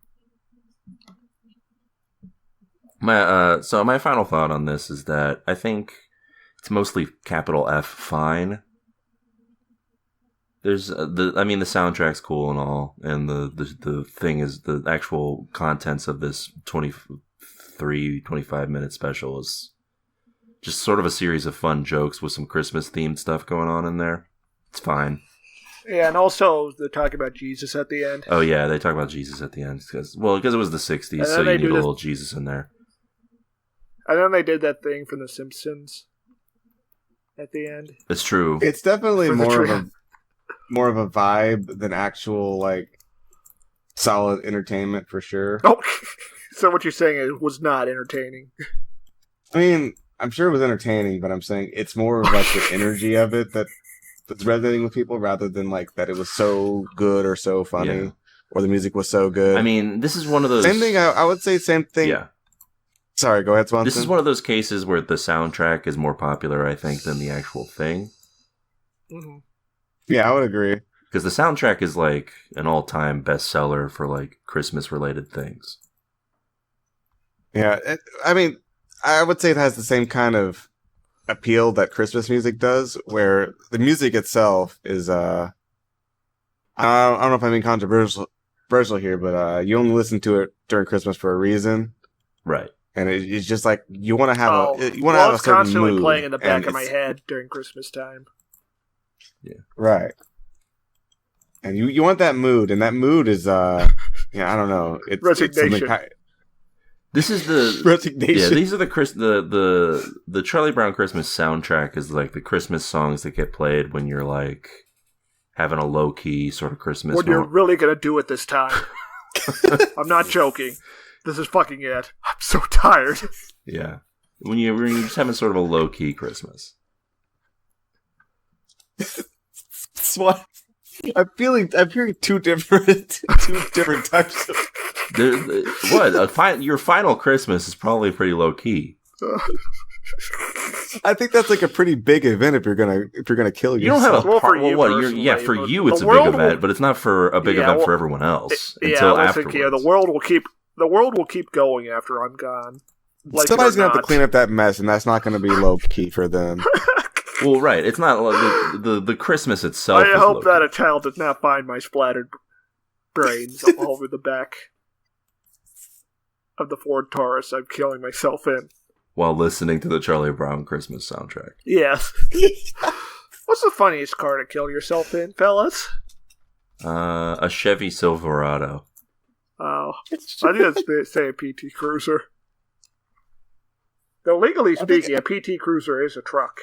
So my final thought on this is that I think it's mostly capital F fine. There's the soundtrack's cool and all, and the thing is the actual contents of this 25 minute special is just sort of a series of fun jokes with some Christmas themed stuff going on in there. It's fine. Yeah, and also they're talking about Jesus at the end. Oh yeah, they talk about Jesus at the end because it was the 60s, so you need a little Jesus in there. And then they did that thing from The Simpsons at the end. It's true. It's definitely more of a vibe than actual like solid entertainment for sure. Oh, so what you're saying it was not entertaining? I mean, I'm sure it was entertaining, but I'm saying it's more of like the energy of it that's resonating with people rather than like that it was so good or so funny or the music was so good. I mean, this is one of those... Same thing, I would say same thing. Yeah. Sorry, go ahead, Swanson. This is one of those cases where the soundtrack is more popular, I think, than the actual thing. Mm-hmm. Yeah, I would agree. Because the soundtrack is like an all-time bestseller for like Christmas-related things. Yeah, I mean, I would say it has the same kind of appeal that Christmas music does, where the music itself is, I don't know if I'm being controversial here, but you only listen to it during Christmas for a reason. Right. and it's just like you want to have have a it's certain constantly mood, playing in the back of my head during Christmas time. Yeah, right. And you want that mood, and that mood is I don't know, it's resignation. This is the resignation. Yeah, these are the Charlie Brown Christmas soundtrack is like the Christmas songs that get played when you're like having a low key sort of Christmas. What you're really gonna do it this time? I'm not joking. This is fucking it. I'm so tired. Yeah, when you're just having sort of a low key Christmas. That's why I'm hearing two different types of. Your final Christmas is probably pretty low key. I think that's like a pretty big event if you're gonna kill yourself. You don't have a for you it's a big event, but it's not for a big event for everyone else until afterwards. The world will keep going after I'm gone. Like somebody's gonna have to clean up that mess, and that's not gonna be low key for them. Well, right. It's not the Christmas itself. I hope that a child does not find my splattered brains all over the back of the Ford Taurus I'm killing myself in. While listening to the Charlie Brown Christmas soundtrack. Yes. What's the funniest car to kill yourself in, fellas? A Chevy Silverado. Oh, I think that's say a PT Cruiser. Though legally speaking, a PT Cruiser is a truck.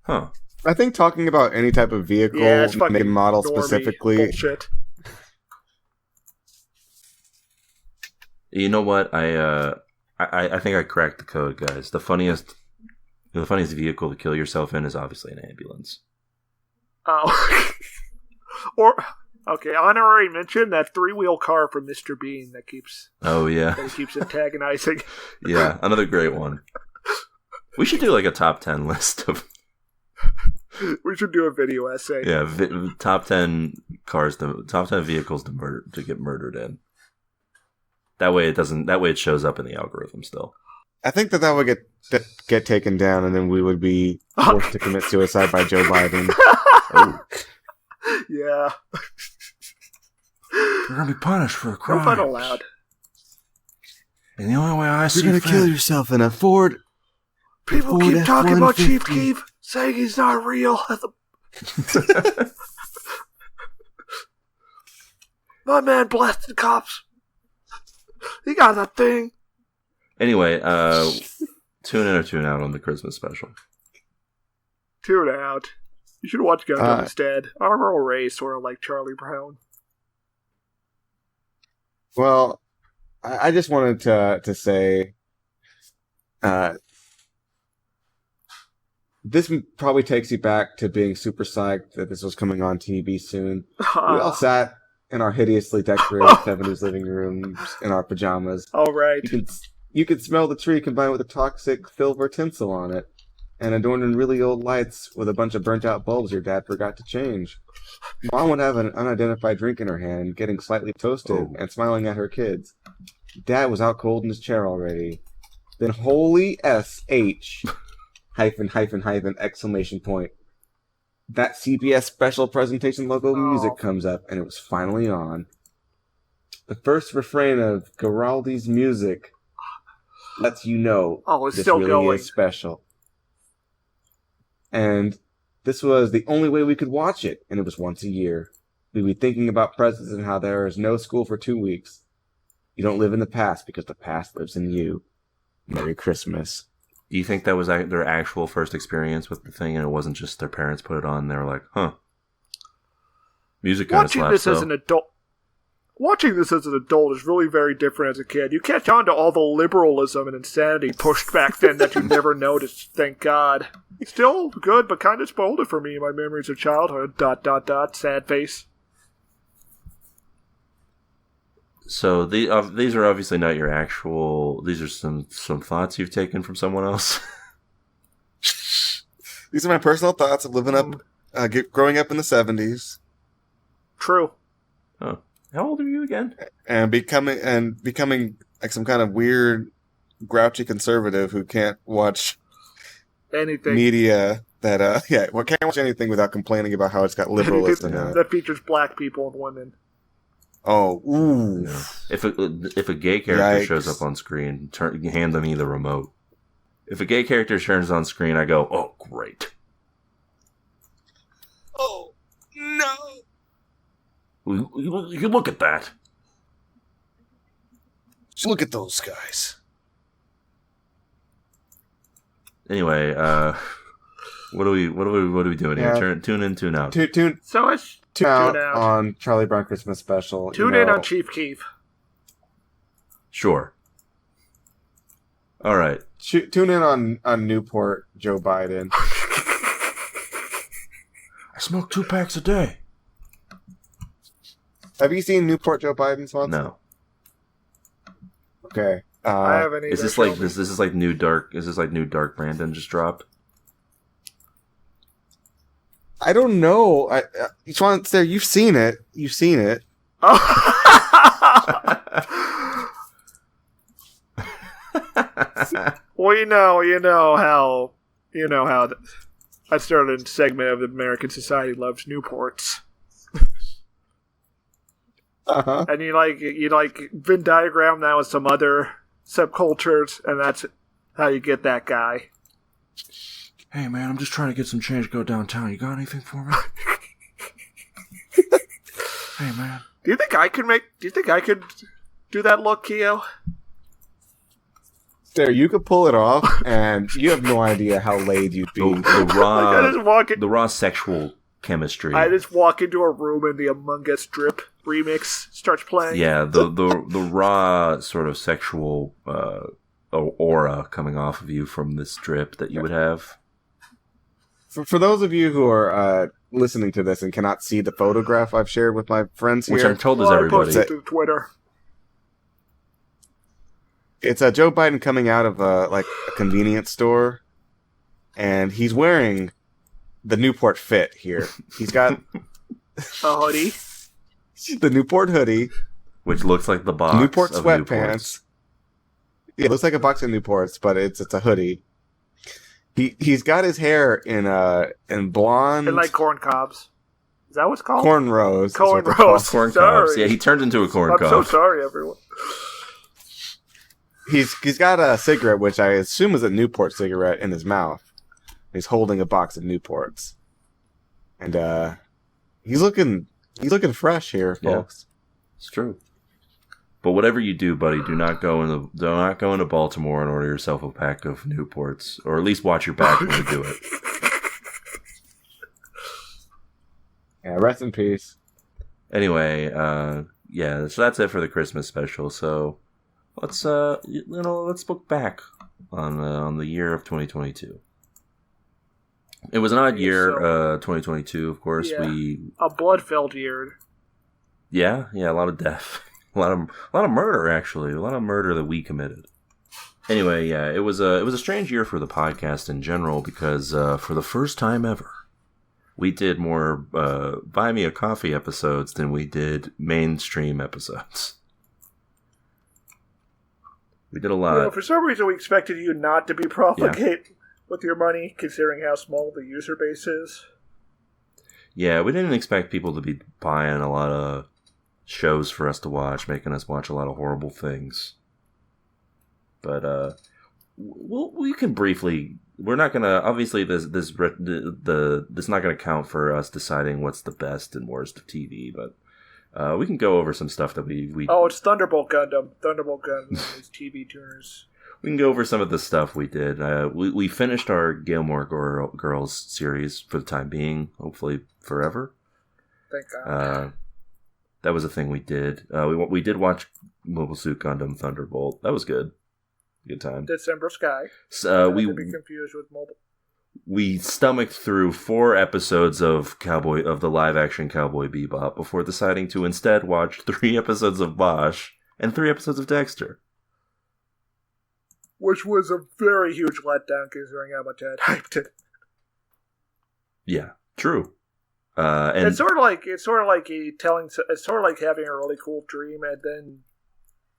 Huh. I think talking about any type of vehicle, make and model specifically. Bullshit. You know what? I think I cracked the code, guys. The funniest vehicle to kill yourself in is obviously an ambulance. Oh. Honorary mention that 3-wheel car from Mr. Bean that keeps. Oh yeah. That he keeps antagonizing. Yeah, another great one. We should do like a top 10 list of. We should do a video essay. Yeah, top 10 vehicles to get murdered in. That way it shows up in the algorithm still. I think that would get taken down, and then we would be forced to commit suicide by Joe Biden. Oh. Yeah. You're gonna be punished for a crime. No fun allowed. And the only way I see you're gonna kill yourself in a Ford. People keep talking about Chief Keef, saying he's not real. My man blasted cops. He got that thing. Anyway, tune in or tune out on the Christmas special. Tune out. You should watch Gundam instead. Armor Ray is sort of like Charlie Brown. Well, I just wanted to say, this probably takes you back to being super psyched that this was coming on TV soon. We all sat in our hideously decorated 70s living rooms in our pajamas. All right. You could smell the tree combined with the toxic silver tinsel on it, and adorned in really old lights with a bunch of burnt-out bulbs your dad forgot to change. Mom would have an unidentified drink in her hand, getting slightly toasted and smiling at her kids. Dad was out cold in his chair already. Then holy SH! Exclamation point. That CBS special presentation logo music comes up, and it was finally on. The first refrain of Giraldi's music lets you know it's this still really going. is special. And this was the only way we could watch it, and it was once a year. We'd be thinking about presents and how there is no school for 2 weeks. You don't live in the past because the past lives in you. Merry Christmas. Do you think that was their actual first experience with the thing, and it wasn't just their parents put it on? And they were like, "Huh, music kind of slaps." Watching this as an adult is really very different as a kid. You catch on to all the liberalism and insanity pushed back then that you never noticed. Thank God. Still good, but kind of spoiled it for me in my memories of childhood. ... Sad face. So these are obviously not your actual. These are some thoughts you've taken from someone else. These are my personal thoughts of living up, growing up in the 70s. True. Oh, how old are you again? And becoming like some kind of weird, grouchy conservative who can't watch anything media that can't watch anything without complaining about how it's got liberalism in it. That features black people and women. Oh, ooh. You know, if a gay character shows up on screen, hand me the remote. If a gay character turns on screen, I go, oh, great. Oh, no. You look at that. Just look at those guys. Anyway, what are we doing here? Tune in, tune out. Tune out on Charlie Brown Christmas Special. Tune in on Chief Keef. Sure. All right. Tune in on Newport Joe Biden. I smoke 2 packs a day. Have you seen Newport Joe Biden's once? No. Okay. I haven't either. Is this like this is like new dark? Is this like new Dark Brandon just dropped? I don't know. Each one's there. You've seen it. Well, you know how I started a segment of the American Society Loves Newports. Uh-huh. And you like Venn diagram that with some other subcultures, and that's how you get that guy. Hey man, I'm just trying to get some change to go downtown. You got anything for me? Hey man. Do you think I could do that look, Keo? There, you could pull it off, and you have no idea how laid you'd be. The raw sexual chemistry. I just walk into a room and the Among Us Drip remix starts playing. Yeah, the raw sort of sexual aura coming off of you from this drip that you would have. For those of you who are listening to this and cannot see the photograph I've shared with my friends here, which I'm told is everybody. I posted it to Twitter. It's Joe Biden coming out of a convenience store, and he's wearing the Newport fit here. He's got a hoodie, the Newport hoodie, which looks like the box Newport of sweatpants. Yeah, it looks like a box of Newports, but it's a hoodie. He's got his hair in blonde, and like corn cobs. Is that what's called? Cornrows. Cornrows. Corn cobs. Yeah, he turned into a corn cob. I'm so sorry, everyone. He's got a cigarette, which I assume is a Newport cigarette, in his mouth. He's holding a box of Newports, and he's looking fresh here, folks. Yeah, it's true. But whatever you do, buddy, do not go into Baltimore and order yourself a pack of Newports, or at least watch your back when you do it. Yeah, rest in peace. Anyway, yeah, so that's it for the Christmas special. So let's look back on the year of 2022. It was an odd year, 2022. Of course, a blood-filled year. Yeah, a lot of death. A lot of murder, actually. A lot of murder that we committed. Anyway, yeah, it was a strange year for the podcast in general because for the first time ever, we did more Buy Me a Coffee episodes than we did mainstream episodes. We did a lot. For some reason, we expected you not to be profligate with your money, considering how small the user base is. Yeah, we didn't expect people to be buying a lot of shows for us to watch, making us watch a lot of horrible things. But we can briefly. We're not gonna. Obviously, this not gonna count for us deciding what's the best and worst of TV. But we can go over some stuff that we. Oh, it's Thunderbolt Gundam. Thunderbolt Gundam is TV tuners. We can go over some of the stuff we did. We finished our Gilmore Girls series for the time being. Hopefully, forever. Thank God. That was a thing we did. We did watch Mobile Suit Gundam Thunderbolt. That was good. Good time. December Sky. We be confused with Mobile. We stomached through 4 episodes of the live action Cowboy Bebop before deciding to instead watch 3 episodes of Bosch and 3 episodes of Dexter. Which was a very huge letdown considering how much I had hyped it. Yeah, true. And it's sort of like having a really cool dream and then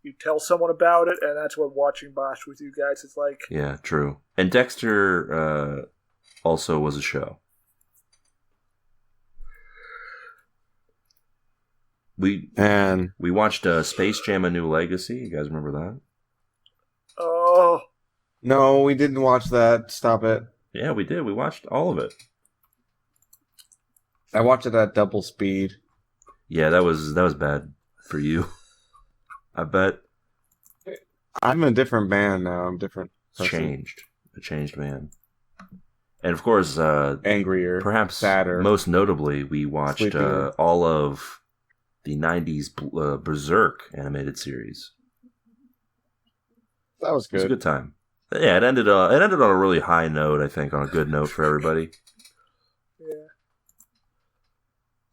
you tell someone about it, and that's what watching Bosch with you guys is like. Yeah, true. And Dexter also was a show. We watched Space Jam: A New Legacy. You guys remember that? Oh. No, we didn't watch that. Stop it. Yeah, we did. We watched all of it. I watched it at double speed. Yeah, that was bad for you. I bet. I'm a different man now. I'm different. Changed. A changed man. And of course, angrier, perhaps sadder, most notably, we watched all of the '90s Berserk animated series. That was good. It was a good time. Yeah, it ended on a really high note. I think on a good note for everybody. Yeah.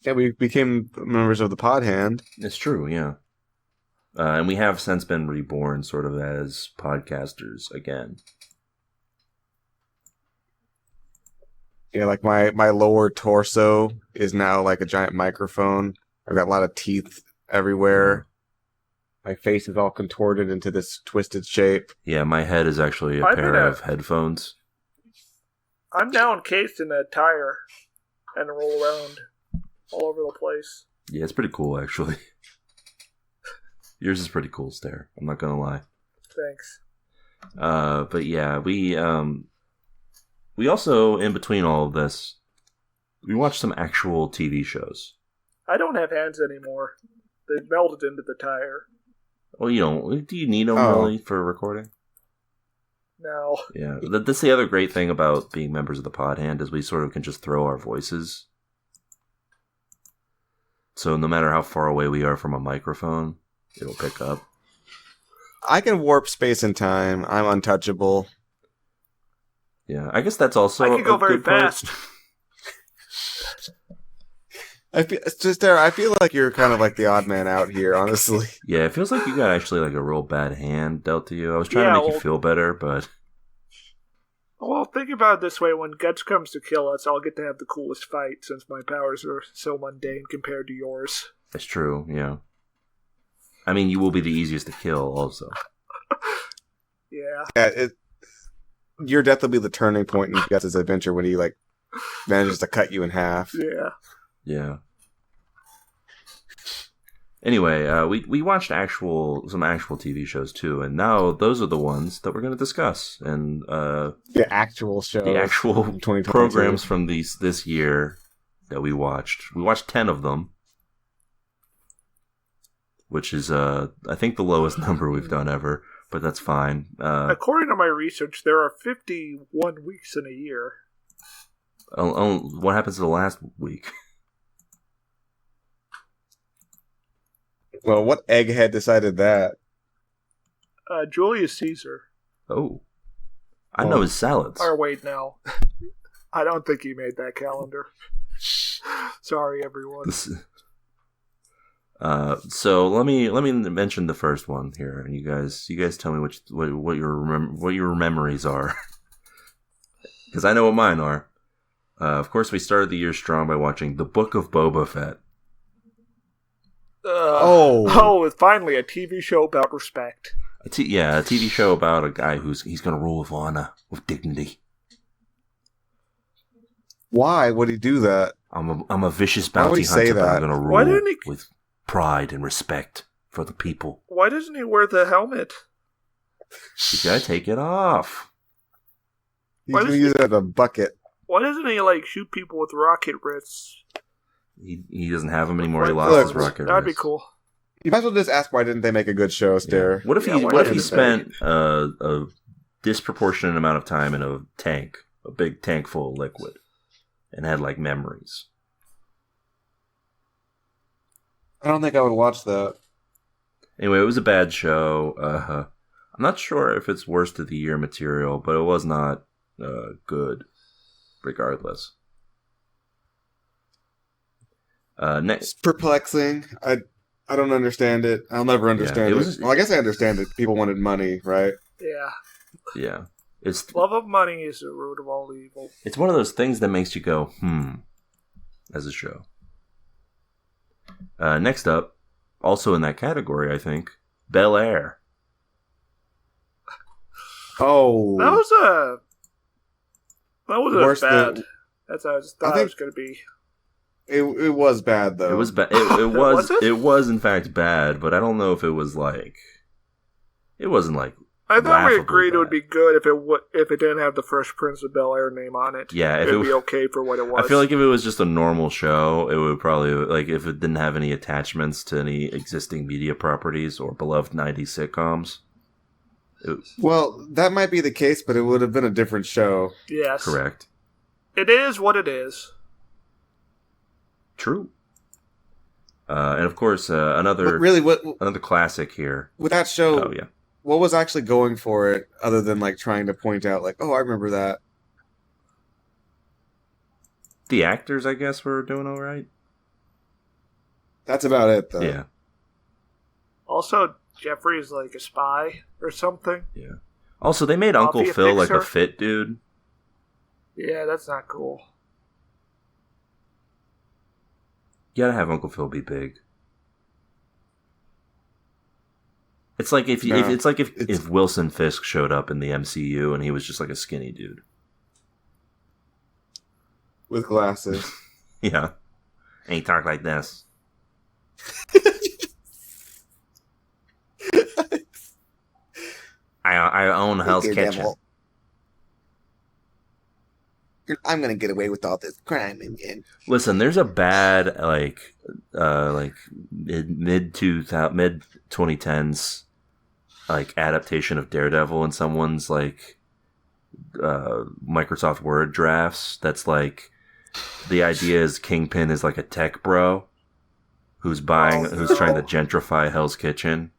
Yeah, we became members of the Pod Hand. It's true. Yeah. And we have since been reborn, sort of as podcasters again. Yeah, like my lower torso is now like a giant microphone. I've got a lot of teeth everywhere. My face is all contorted into this twisted shape. Yeah, my head is actually a pair of headphones. I'm now encased in a tire and roll around all over the place. Yeah, it's pretty cool, actually. Yours is pretty cool, Stare. I'm not gonna lie. Thanks. But yeah, we also, in between all of this, we watched some actual TV shows. I don't have hands anymore. They melted into the tire. Well, you don't. Do you need them really for recording? No. Yeah, that's the other great thing about being members of the Pod Hand is we sort of can just throw our voices. So no matter how far away we are from a microphone, it'll pick up. I can warp space and time. I'm untouchable. Yeah, I guess that's also. I can go very fast. I feel like you're kind of like the odd man out here, honestly. Yeah, it feels like you got actually like a real bad hand dealt to you. I was trying to make you feel better, but. Well, think about it this way: when Guts comes to kill us, I'll get to have the coolest fight since my powers are so mundane compared to yours. That's true. Yeah. I mean, you will be the easiest to kill, also. Yeah. Your death will be the turning point in Guts' adventure when he like manages to cut you in half. Yeah. Yeah. Anyway, we watched some actual TV shows too, and now those are the ones that we're going to discuss. And the actual shows, the actual programs from this year that we watched. We watched 10 of them, which is I think the lowest number we've done ever, but that's fine. According to my research, there are 51 weeks in a year. What happens to the last week? Well, what egghead decided that? Julius Caesar. Oh. I know his salads. Or wait, no. I don't think he made that calendar. Sorry, everyone. So let me mention the first one here, and you guys tell me what your memories are, because I know what mine are. Of course, we started the year strong by watching The Book of Boba Fett. Finally a TV show about respect. A TV show about a guy he's going to rule with honor, with dignity. Why would he do that? I'm a vicious bounty hunter, but I'm going to rule with pride and respect for the people. Why doesn't he wear the helmet? You gotta take it off. He's going to use it as a bucket. Why doesn't he shoot people with rocket wrists? He doesn't have them anymore. He lost his rocket. That'd be cool. You might as well just ask why didn't they make a good show, Stare? Yeah. What if he spent a disproportionate amount of time in a big tank full of liquid, and had memories? I don't think I would watch that. Anyway, it was a bad show. I'm not sure if it's worst of the year material, but it was not good, regardless. It's perplexing. I don't understand it. I'll never understand it. Well, I guess I understand it. People wanted money, right? Yeah. Yeah. Love of money is the root of all evil. It's one of those things that makes you go, as a show. Next up, also in that category, I think, Bel Air. Oh. That was worse bad. than... That's how I thought it was going to be. It was bad though. It was bad. It was in fact bad, but I don't know if it was like. It wasn't like. I thought we agreed bad. it would be good if it didn't have the Fresh Prince of Bel-Air name on it. Yeah, if it would be okay for what it was. I feel like if it was just a normal show, it would probably like if it didn't have any attachments to any existing media properties or beloved '90s sitcoms. Well, that might be the case, but it would have been a different show. Yes, correct. It is what it is. True. And of course, another classic here with that show. Oh yeah. What was actually going for it, other than like trying to point out, like, oh, I remember that. The actors, I guess, were doing all right. That's about it, though. Yeah. Also, Jeffrey's like a spy or something. Yeah. Also, they made Uncle Phil like a fit dude. Yeah, that's not cool. You gotta have Uncle Phil be big. It's like if Wilson Fisk showed up in the MCU and he was just like a skinny dude with glasses. Yeah, and he talked like this. I own Hell's Kitchen. Devil. I'm gonna get away with all this crime again. Listen, there's a bad like mid 2010s like adaptation of Daredevil in someone's like Microsoft Word drafts. That's like the idea is Kingpin is like a tech bro who's trying to gentrify Hell's Kitchen.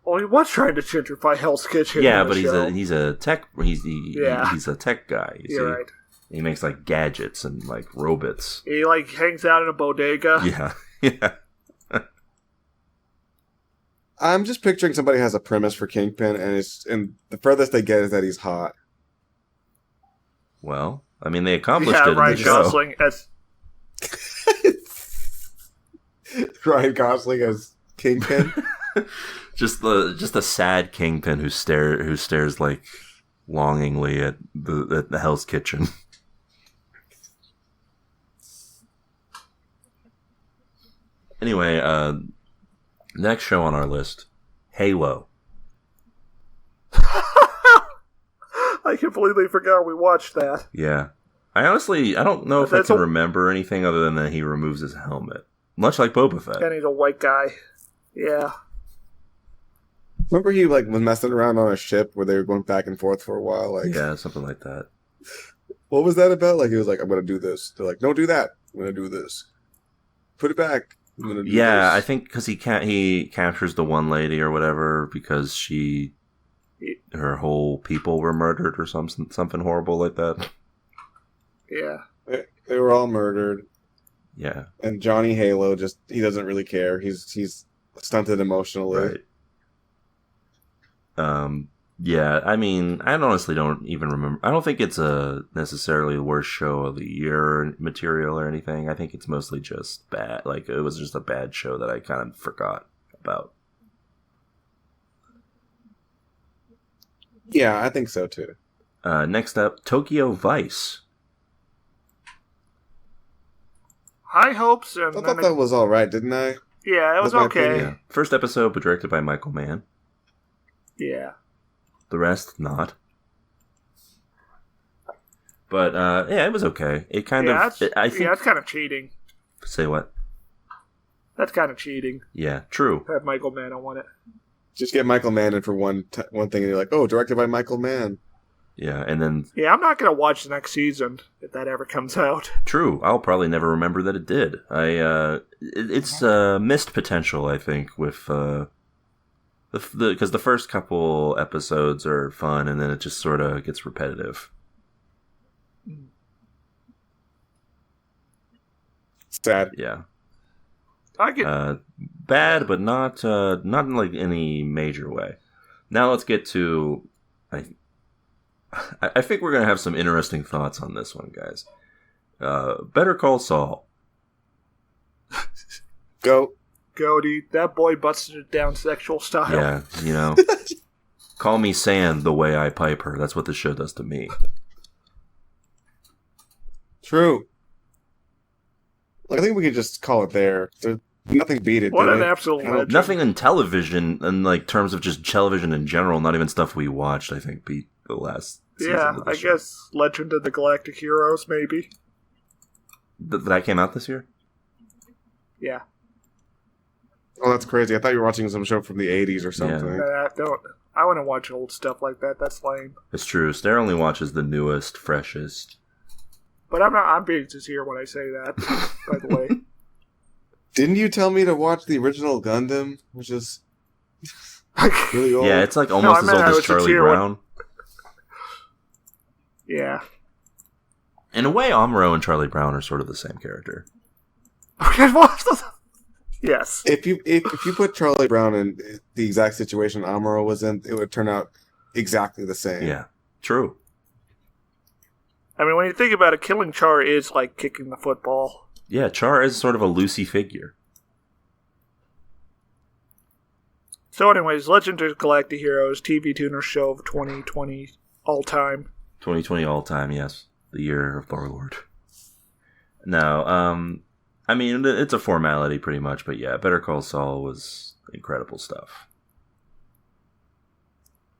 Well, he was trying to gentrify Hell's Kitchen. Yeah, but he's a tech guy. You're right. He makes like gadgets and like robots. He like hangs out in a bodega. Yeah, yeah. I'm just picturing somebody has a premise for Kingpin, and the furthest they get is that he's hot. Well, I mean, they accomplished it in Ryan the show. Gosling as Ryan Gosling as Kingpin. just a sad Kingpin who stares like longingly at the Hell's Kitchen. Anyway, next show on our list, Halo. I completely forgot we watched that. Yeah. I don't know if I can remember anything other than that he removes his helmet. Much like Boba Fett. And he's a white guy. Yeah. Remember he like was messing around on a ship where they were going back and forth for a while? Like, yeah, something like that. What was that about? Like he was like, I'm gonna do this. They're like, don't do that. I'm gonna do this. Put it back. I'm gonna do this. I think because he captures the one lady or whatever because her whole people were murdered or something horrible like that. Yeah. They were all murdered. Yeah. And Johnny Halo he doesn't really care. He's stunted emotionally. Right. Yeah, I mean, I honestly don't even remember. I don't think it's a necessarily the worst show of the year material or anything. I think it's mostly just bad. Like, it was just a bad show that I kind of forgot about. Yeah, I think so too. Next up, Tokyo Vice. High hopes. And I thought that was all right, didn't I? Yeah, it was okay. Yeah. First episode, but directed by Michael Mann. Yeah. The rest, not. But, yeah, it was okay. It kind of... I think that's kind of cheating. Say what? That's kind of cheating. Yeah, true. Have Michael Mann on it. Just get Michael Mann in for one thing, and you're like, oh, directed by Michael Mann. Yeah, and then... Yeah, I'm not going to watch the next season, if that ever comes out. True. I'll probably never remember that it did. It's missed potential, I think, with... Because the first couple episodes are fun, and then it just sort of gets repetitive. Sad. Yeah. I get bad, but not in like any major way. Now let's get to. I think we're gonna have some interesting thoughts on this one, guys. Better Call Saul. Go, dude. That boy busted it down sexual style. Yeah, you know. Call me Sand the way I pipe her. That's what the show does to me. True. I think we could just call it there. There's nothing beat it. What did an it? absolute legend. Nothing in television, in like terms of just television in general, not even stuff we watched, I think, beat the last season of the I show. guess Legend of the Galactic Heroes, maybe. That came out this year? Yeah. Oh, that's crazy. I thought you were watching some show from the 80s or something. I wouldn't watch old stuff like that. That's lame. It's true. Stare only watches the newest, freshest. But I'm being sincere when I say that, by the way. Didn't you tell me to watch the original Gundam, which is really old? Yeah, it's like almost as old as Charlie Brown. Yeah. In a way, Amuro and Charlie Brown are sort of the same character. Yes. If you put Charlie Brown in the exact situation Amuro was in, it would turn out exactly the same. Yeah, true. I mean, when you think about it, killing Char is like kicking the football. Yeah, Char is sort of a Lucy figure. So anyways, Legend of Galactic Heroes, TV tuner show of 2020 all-time. 2020 all-time, yes. The year of our Lord. No, I mean, it's a formality pretty much, but yeah, Better Call Saul was incredible stuff.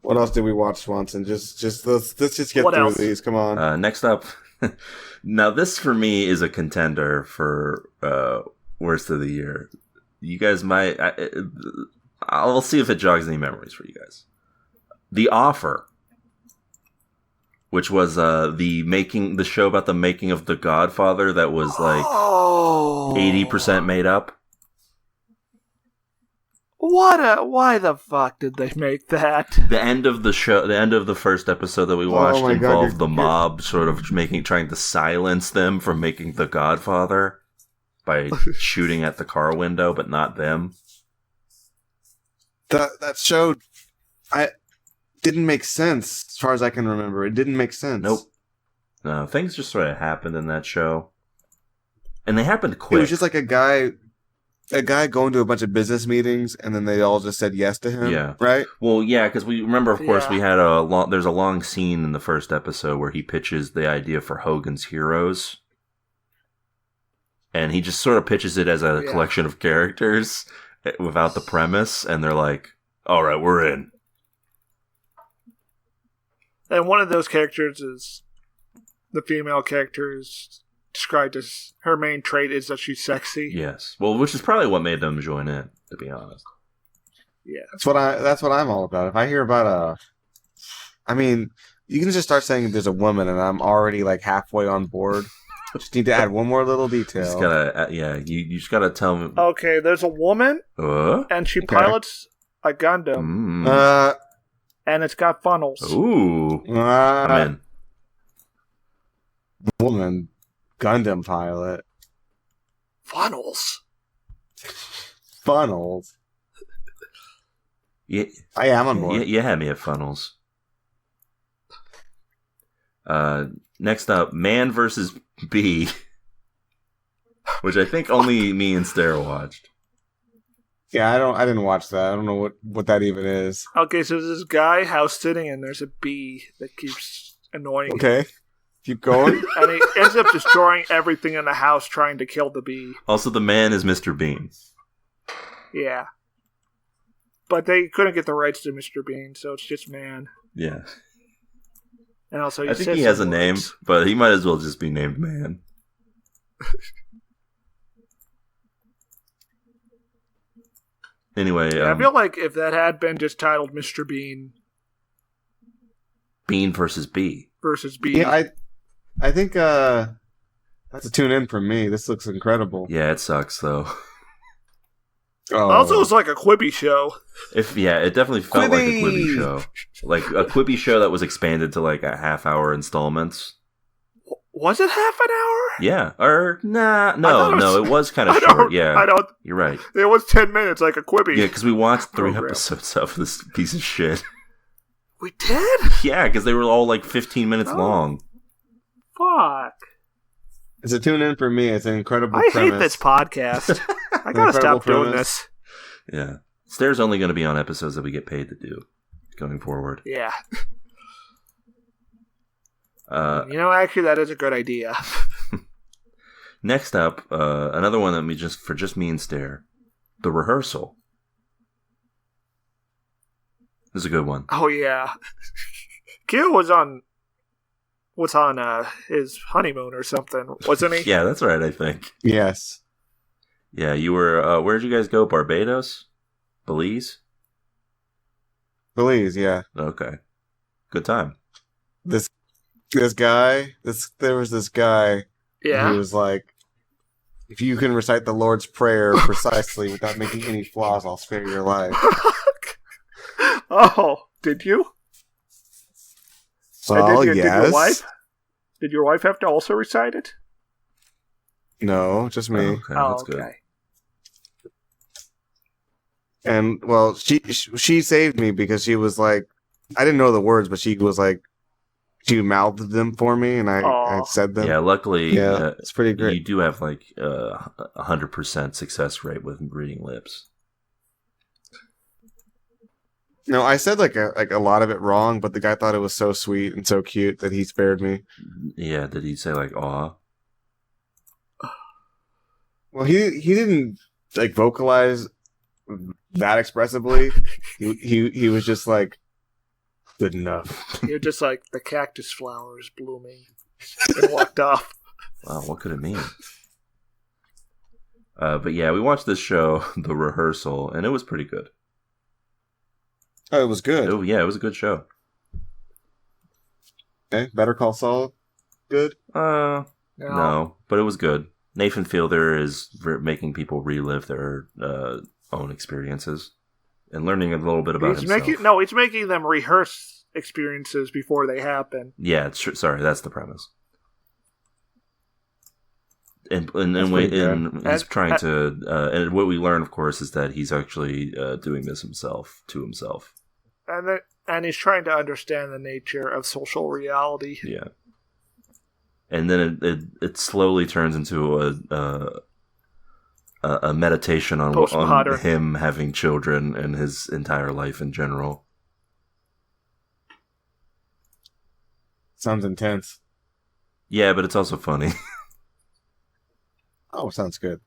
What else did we watch, Swanson? Just let's just get What through else? these. Come on. Next up, now this for me is a contender for worst of the year. You guys might, I'll see if it jogs any memories for you guys. The Offer, which was the show about the making of The Godfather that was like 80% made up. Why the fuck did they make that? The end of the show, the end of the first episode that we watched my God, involved the mob sort of trying to silence them from making The Godfather by shooting at the car window, but not them. That show, didn't make sense as far as I can remember. It didn't make sense. Nope. No, things just sort of happened in that show, and they happened quick. It was just like a guy going to a bunch of business meetings, and then they all just said yes to him. Yeah. Right? Well, yeah, because we remember, of course, Yeah. we had there's a long scene in the first episode where he pitches the idea for Hogan's Heroes. And he just sort of pitches it as a collection of characters without the premise, and they're like, all right, we're in. And one of those characters is the female character is described as her main trait is that she's sexy. Yes. Well, which is probably what made them join in, to be honest. Yeah. That's what I'm all about. If I hear about I mean, you can just start saying there's a woman, and I'm already like halfway on board. Just need to add one more little detail. Just gotta, you just gotta tell me. Okay, there's a woman, and she pilots a Gundam, and it's got funnels. Ooh. I'm in. Woman Gundam pilot. Funnels? Funnels? Yeah, I am on board. You had me at funnels. Next up, Man vs. Bee, which I think only me and Stare watched. Yeah, I didn't watch that. I don't know what that even is. Okay, so there's this guy house sitting, and there's a bee that keeps annoying him. Okay, keep going. And he ends up destroying everything in the house trying to kill the bee. Also, the man is Mr. Bean. Yeah. But they couldn't get the rights to Mr. Bean, so it's just Man. Yeah. And also, I think he has a name, but he might as well just be named Man. Anyway, I feel like if that had been just titled Mr. Bean Bean versus Bee. versus Bee. Yeah, I think that's a tune in for me. This looks incredible. Yeah, it sucks though. Oh. Also, it's like a Quibi show. It definitely felt like a Quibi show. Like a Quibi show that was expanded to like a half-hour installments. Was it half an hour? Yeah, or no, it was kind of short. Yeah, you're right. It was 10 minutes, like a Quibi. Yeah, because we watched 3 program. episodes of this piece of shit. We did? Yeah, because they were all like 15 minutes long. Fuck. It's a tune in for me. It's an incredible I premise. hate this podcast. I gotta stop doing this. Yeah. Stare's only going to be on episodes that we get paid to do going forward. Yeah. Actually, that is a good idea. Next up, another one that just me and Stare, The Rehearsal. This is a good one. Oh yeah, Gil was on his honeymoon or something, wasn't he? Yeah, that's right. I think. Yes. Yeah, you were. Where'd you guys go? Barbados, Belize. Belize, yeah. Okay, good time. There was this guy. Yeah. He was like, if you can recite the Lord's Prayer precisely without making any flaws, I'll spare your life. Oh, did you? Well, Did yes. your wife? Did your wife have to also recite it? No, just me. Okay, that's good. And, well, she saved me because she was like, I didn't know the words, but she was like, she mouthed them for me, and I said them. Yeah, luckily, it's pretty great. You do have like 100% success rate with reading lips. No, I said like a lot of it wrong, but the guy thought it was so sweet and so cute that he spared me. Yeah, did he say like "aw"? Well, he didn't like vocalize that expressively. He was just like good enough. You're just like the cactus flowers blooming, and walked off. Wow, what could it mean? But yeah, we watched this show, The Rehearsal, and it was pretty good. Oh, it was good. It was a good show. Okay, Better Call Saul, good? No, but it was good. Nathan Fielder is making people relive their own experiences and learning a little bit about himself. He's making them rehearse experiences before they happen. Yeah, sorry, that's the premise. And he's trying to. And what we learn, of course, is that he's actually doing this to himself. And he's trying to understand the nature of social reality. Yeah. And then it slowly turns into a meditation on him having children and his entire life in general. Sounds intense. Yeah, but it's also funny. Oh, sounds good.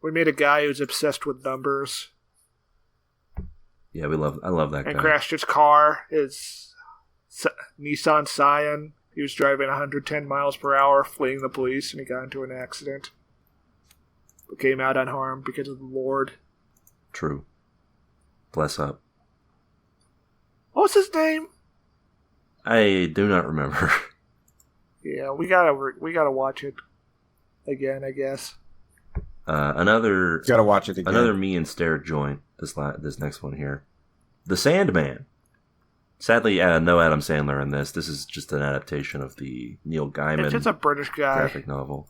We made a guy who's obsessed with numbers. Yeah, I love that guy. And crashed his car, his Nissan Scion. He was driving 110 miles per hour, fleeing the police, and he got into an accident. But came out unharmed because of the Lord. True. Bless up. What was his name? I do not remember. Yeah, we gotta watch it again, I guess. Gotta watch it again. Another me and Stare joint. This next one here, The Sandman. Sadly, no Adam Sandler in this. This is just an adaptation of the Neil Gaiman. It's just a British guy graphic novel.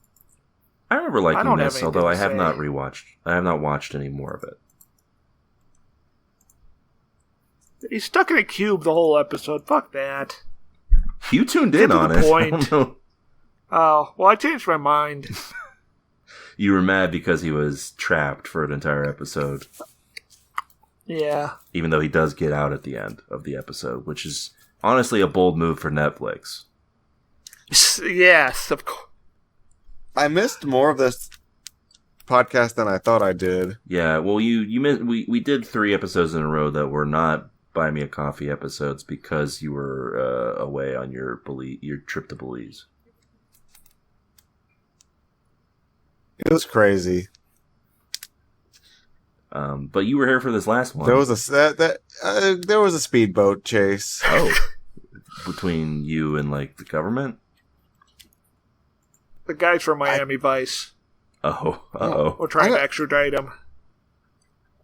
I remember liking this, although I have not rewatched. I have not watched any more of it. He's stuck in a cube the whole episode. Fuck that. You tuned in on it. Point. I don't know. Oh, well, I changed my mind. You were mad because he was trapped for an entire episode. Yeah. Even though he does get out at the end of the episode, which is honestly a bold move for Netflix. Yes, of course. I missed more of this podcast than I thought I did. Yeah, well, you missed. We did 3 episodes in a row that were not Buy Me a Coffee episodes because you were away on your trip to Belize. It was crazy. But you were here for this last one. There was a speedboat chase. Oh, between you and like the government. The guys from Miami Vice. We're trying to extradite him.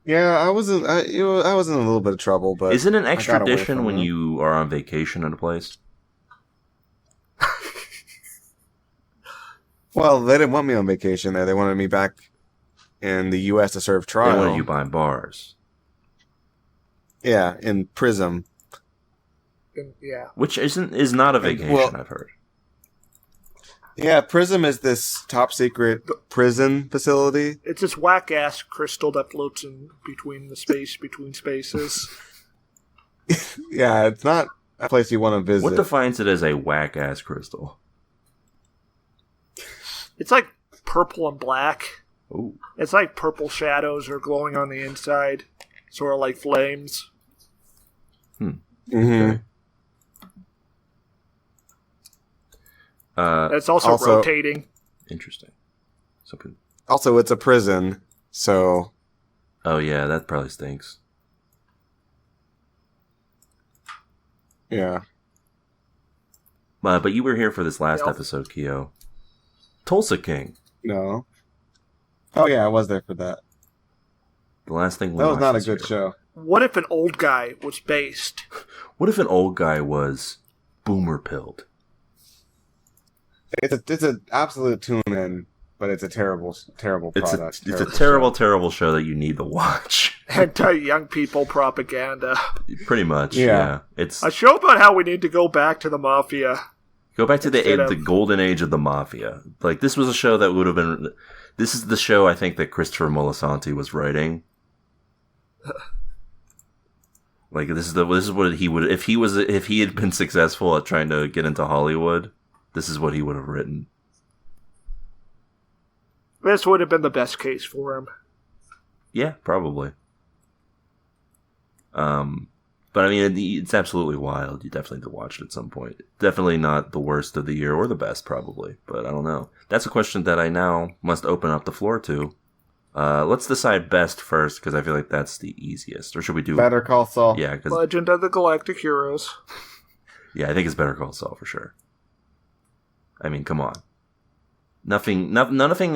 Yeah, I was in a little bit of trouble, but is it an extradition when you are on vacation at a place? Well, they didn't want me on vacation there. They wanted me back in the U.S. to serve trial. They wanted you behind bars. Yeah, in Prism. Yeah. Which is not a vacation, I've heard. Yeah, Prism is this top secret prison facility. It's this whack ass crystal that floats in between spaces. Yeah, it's not a place you want to visit. What defines it as a whack ass crystal? It's like purple and black. Ooh. It's like purple shadows are glowing on the inside, sort of like flames. Mm-hmm. It's also rotating. Interesting. Something. Also, it's a prison, so... Oh, yeah, that probably stinks. Yeah. But you were here for this last episode, Kyo. Tulsa King. No. Oh, yeah, I was there for that. The last thing we That was watched not a this good year. show. What if an old guy was based? What if an old guy was boomer pilled? It's an absolute tune-in, but it's a terrible product. It's a terrible show that you need to watch. Anti-young people propaganda. Pretty much, Yeah. yeah. It's A show about how we need to go back to the mafia. go back to the golden age of the mafia. Like, this was a show that would have been... This is the show I think that Christopher Moltisanti was writing. Like, this is what he would... If he had been successful at trying to get into Hollywood, this is what he would have written. This would have been the best case for him. Yeah, probably. But I mean, it's absolutely wild. You definitely need to watch it at some point. Definitely not the worst of the year or the best, probably. But I don't know. That's a question that I now must open up the floor to. Let's decide best first, because I feel like that's the easiest. Or should we do... Better Call Saul. Yeah, because... Legend of the Galactic Heroes. Yeah, I think it's Better Call Saul for sure. I mean, come on. Nothing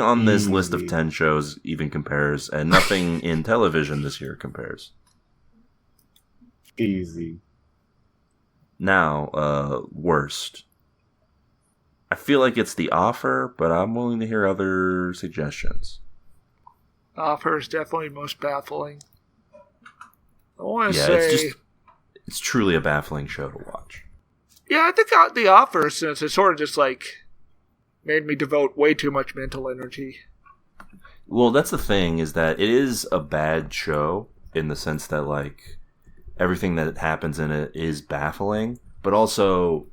on this list of 10 shows even compares, and nothing in television this year compares. Easy. Now, worst. I feel like it's The Offer, but I'm willing to hear other suggestions. Offer is definitely most baffling. I want to Yeah, say... it's truly a baffling show to watch. Yeah, I think The Offer, since it sort of just like made me devote way too much mental energy. Well, that's the thing, is that it is a bad show in the sense that, like, everything that happens in it is baffling, but also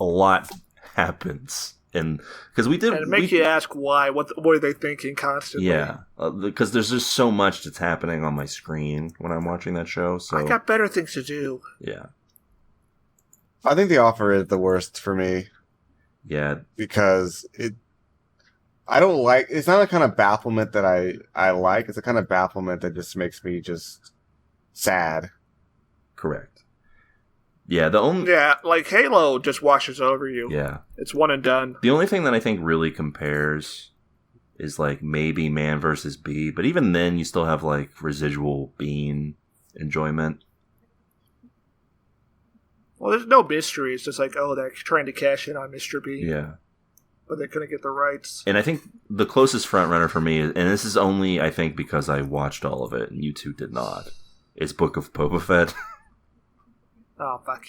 a lot happens. And because and it makes you ask why. What are they thinking constantly? Yeah, because there's just so much that's happening on my screen when I'm watching that show. So I got better things to do. Yeah. I think The Offer is the worst for me. Yeah. Because I don't like... It's not a kind of bafflement that I like. It's a kind of bafflement that just makes me just sad. Correct. Yeah, like Halo just washes over you. Yeah. It's one and done. The only thing that I think really compares is like maybe Man vs. Bee, but even then you still have like residual Bean enjoyment. Well, there's no mystery. It's just like, oh, they're trying to cash in on Mr. Bean. Yeah. But they couldn't get the rights. And I think the closest frontrunner for me, and this is only, I think, because I watched all of it and you two did not, is Book of Boba Fett. Oh, fuck.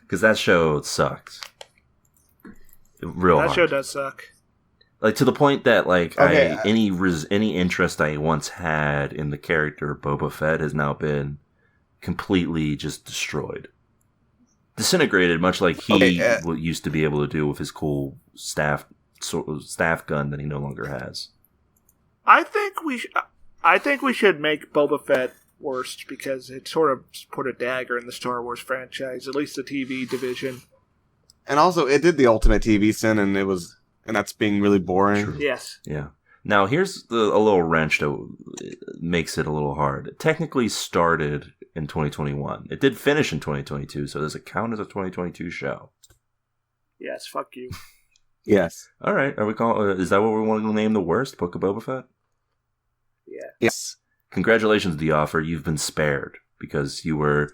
Because that show sucked. Real hard. That show does suck. Like, to the point that, like, Okay. any interest I once had in the character of Boba Fett has now been completely just destroyed. Disintegrated, much like he used to be able to do with his cool staff gun that he no longer has. I think we should make Boba Fett worst because it sort of put a dagger in the Star Wars franchise, at least the TV division. And also, it did the ultimate TV sin, and that's being really boring. True. Yes. Yeah. Now, here's a little wrench that makes it a little hard. It technically started in 2021. It did finish in 2022, so does it count as a 2022 show? Yes, fuck you. Yes. All right. Is that what we want to name the worst? Book of Boba Fett? Yeah. Yes. Congratulations, The Offer. You've been spared because you were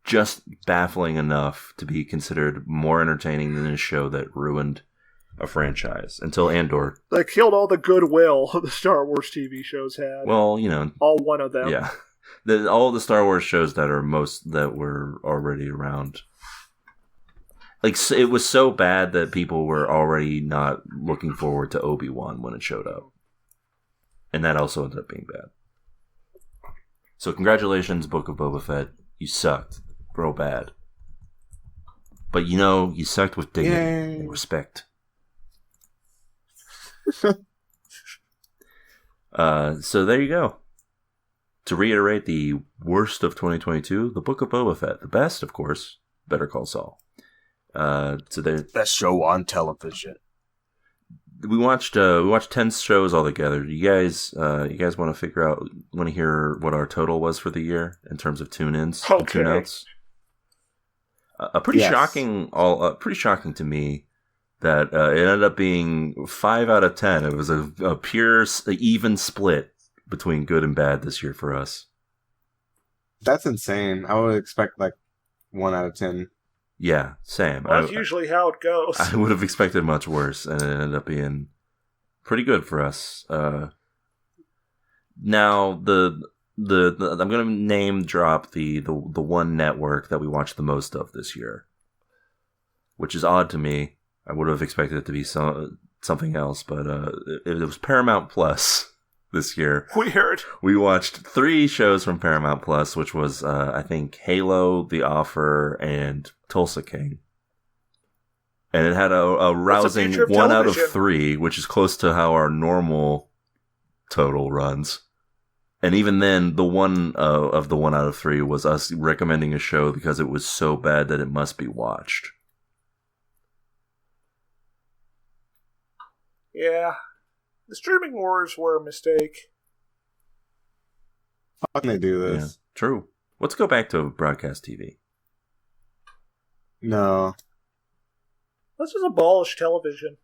just baffling enough to be considered more entertaining than a show that ruined a franchise until Andor. They killed all the goodwill the Star Wars TV shows had. Well, you know, all one of them. Yeah, all the Star Wars shows that were already around. Like, it was so bad that people were already not looking forward to Obi-Wan when it showed up, and that also ended up being bad. So, congratulations, Book of Boba Fett. You sucked, real bad. But you sucked with dignity and respect. So there you go. To reiterate, the worst of 2022, The Book of Boba Fett. The best, of course, Better Call Saul. So there, best show on television. We watched 10 shows all together. You guys want to hear what our total was for the year in terms of tune-ins and tune-outs? Pretty shocking to me that it ended up being 5 out of 10. It was a pure even split between good and bad this year for us. That's insane. I would expect like 1 out of 10. Yeah, same. That's usually how it goes. I would have expected much worse, and it ended up being pretty good for us. Now I'm going to name drop the one network that we watched the most of this year, which is odd to me. I would have expected it to be something else, but it was Paramount Plus this year. Weird. We watched 3 shows from Paramount Plus, which was I think Halo, The Offer, and Tulsa King. And it had a rousing 1 out of 3, which is close to how our normal total runs. And even then, the one of the 1 out of 3 was us recommending a show because it was so bad that it must be watched. Yeah. The streaming wars were a mistake. How can they do this? Yeah, true. Let's go back to broadcast TV. No. Let's just abolish television.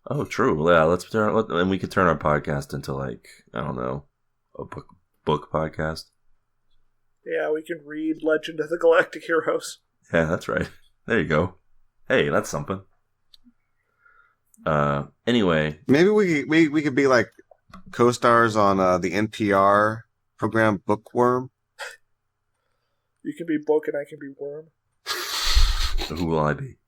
Oh, true. Yeah, and we could turn our podcast into like, I don't know, a book podcast. Yeah, we can read Legend of the Galactic Heroes. Yeah, that's right. There you go. Hey, that's something. Anyway, maybe we could be like co-stars on the NPR program Bookworm. You can be Book and I can be Worm. Who will I be?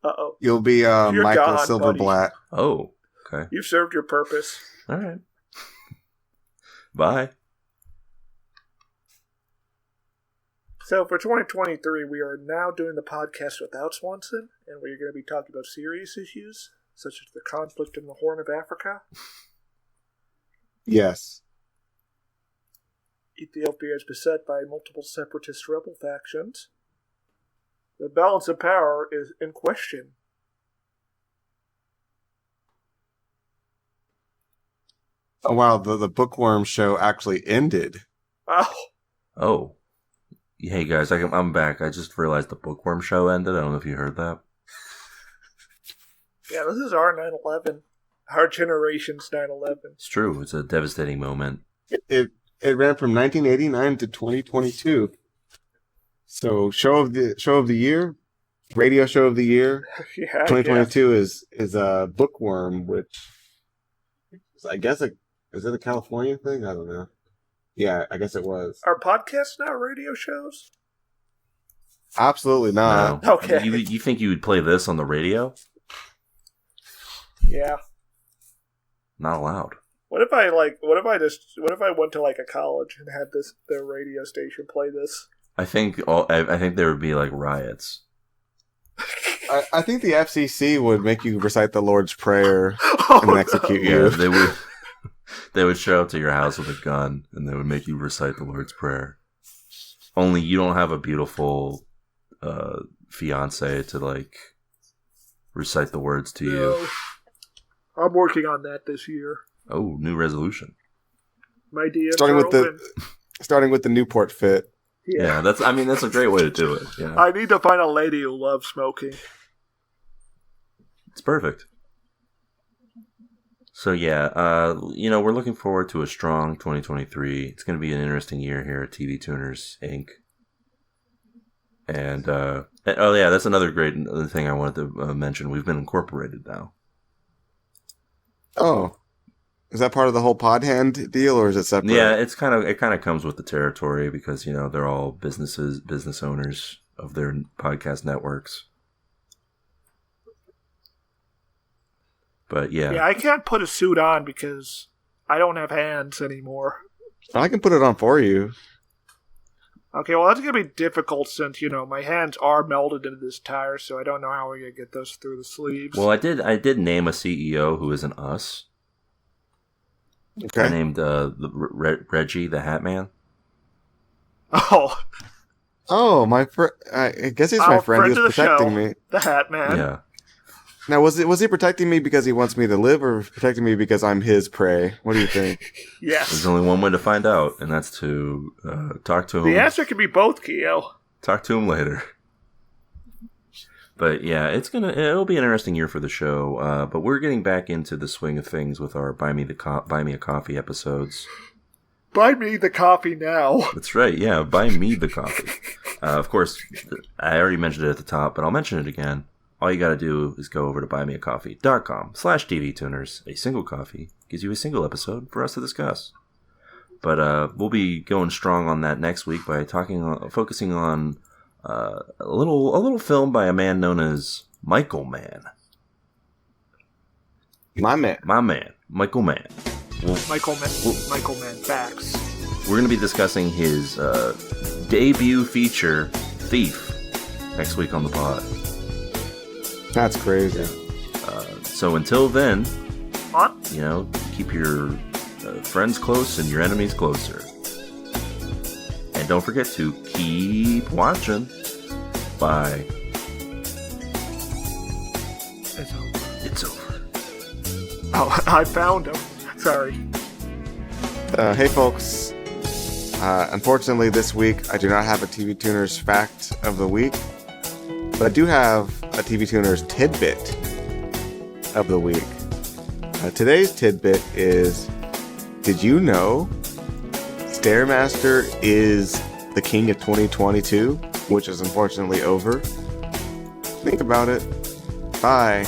Uh-oh. You'll be Michael gone, Silverblatt. buddy. Oh, okay. You've served your purpose. All right. Bye. So for 2023, we are now doing the podcast without Swanson, and we're going to be talking about serious issues, such as the conflict in the Horn of Africa. Yes. Ethiopia is beset by multiple separatist rebel factions. The balance of power is in question. Oh wow, the Bookworm show actually ended. Oh. Hey guys, I'm back. I just realized the Bookworm show ended. I don't know if you heard that. Yeah, this is our 9/11. Our generation's 9/11. It's true. It's a devastating moment. It ran from 1989 to 2022. So show of the year, radio show of the year. Yeah, 2022 is Bookworm, which I guess is it a California thing? I don't know. Yeah, I guess it was. Are podcasts now radio shows? Absolutely not. No. Okay. You think you would play this on the radio? Yeah. Not allowed. What if I went to like a college and had their radio station play this? I think there would be like riots. I think the FCC would make you recite the Lord's Prayer and execute you. Yeah, they would. They would show up to your house with a gun and they would make you recite the Lord's Prayer. Only you don't have a beautiful fiance to like recite the words to you. I'm working on that this year. Oh, new resolution. My DMs starting with the Newport fit. Yeah, that's a great way to do it. Yeah. I need to find a lady who loves smoking. It's perfect. So yeah, we're looking forward to a strong 2023. It's going to be an interesting year here at TV Tuners Inc. And oh yeah, that's another great thing I wanted to mention. We've been incorporated now. Oh, is that part of the whole Podhand deal, or is it separate? Yeah, it kind of comes with the territory because they're all business owners of their podcast networks. But yeah, I can't put a suit on because I don't have hands anymore. I can put it on for you. Okay, well, that's going to be difficult since, my hands are melded into this tire, so I don't know how we're going to get those through the sleeves. Well, I did name a CEO who isn't us. Okay. I named Reggie the Hat Man. Oh. Oh, I guess he's my friend. He was protecting me. The Hat Man. Yeah. Now, was he protecting me because he wants me to live, or protecting me because I'm his prey? What do you think? Yes. There's only one way to find out, and that's to talk to him. The answer can be both, Keo. Talk to him later. But yeah, it'll be an interesting year for the show. But we're getting back into the swing of things with our Buy Me a Coffee episodes. Buy me the coffee now. That's right, yeah, buy me the coffee. Of course, I already mentioned it at the top, but I'll mention it again. All you gotta do is go over to buymeacoffee.com/TVtuners. A single coffee gives you a single episode for us to discuss. But we'll be going strong on that next week by focusing on a little film by a man known as Michael Mann. My man, Michael Mann. Michael Mann facts. We're going to be discussing his debut feature, Thief, next week on the pod. That's crazy. So until then, What? keep your friends close and your enemies closer. And don't forget to keep watching. Bye. It's over. Oh, I found him. Sorry. Hey, folks. Unfortunately, this week I do not have a TV Tuners fact of the week, but I do have a TV Tuners tidbit of the week. Today's tidbit is: did you know Stairmaster is the king of 2022, which is unfortunately over? Think about it. Bye.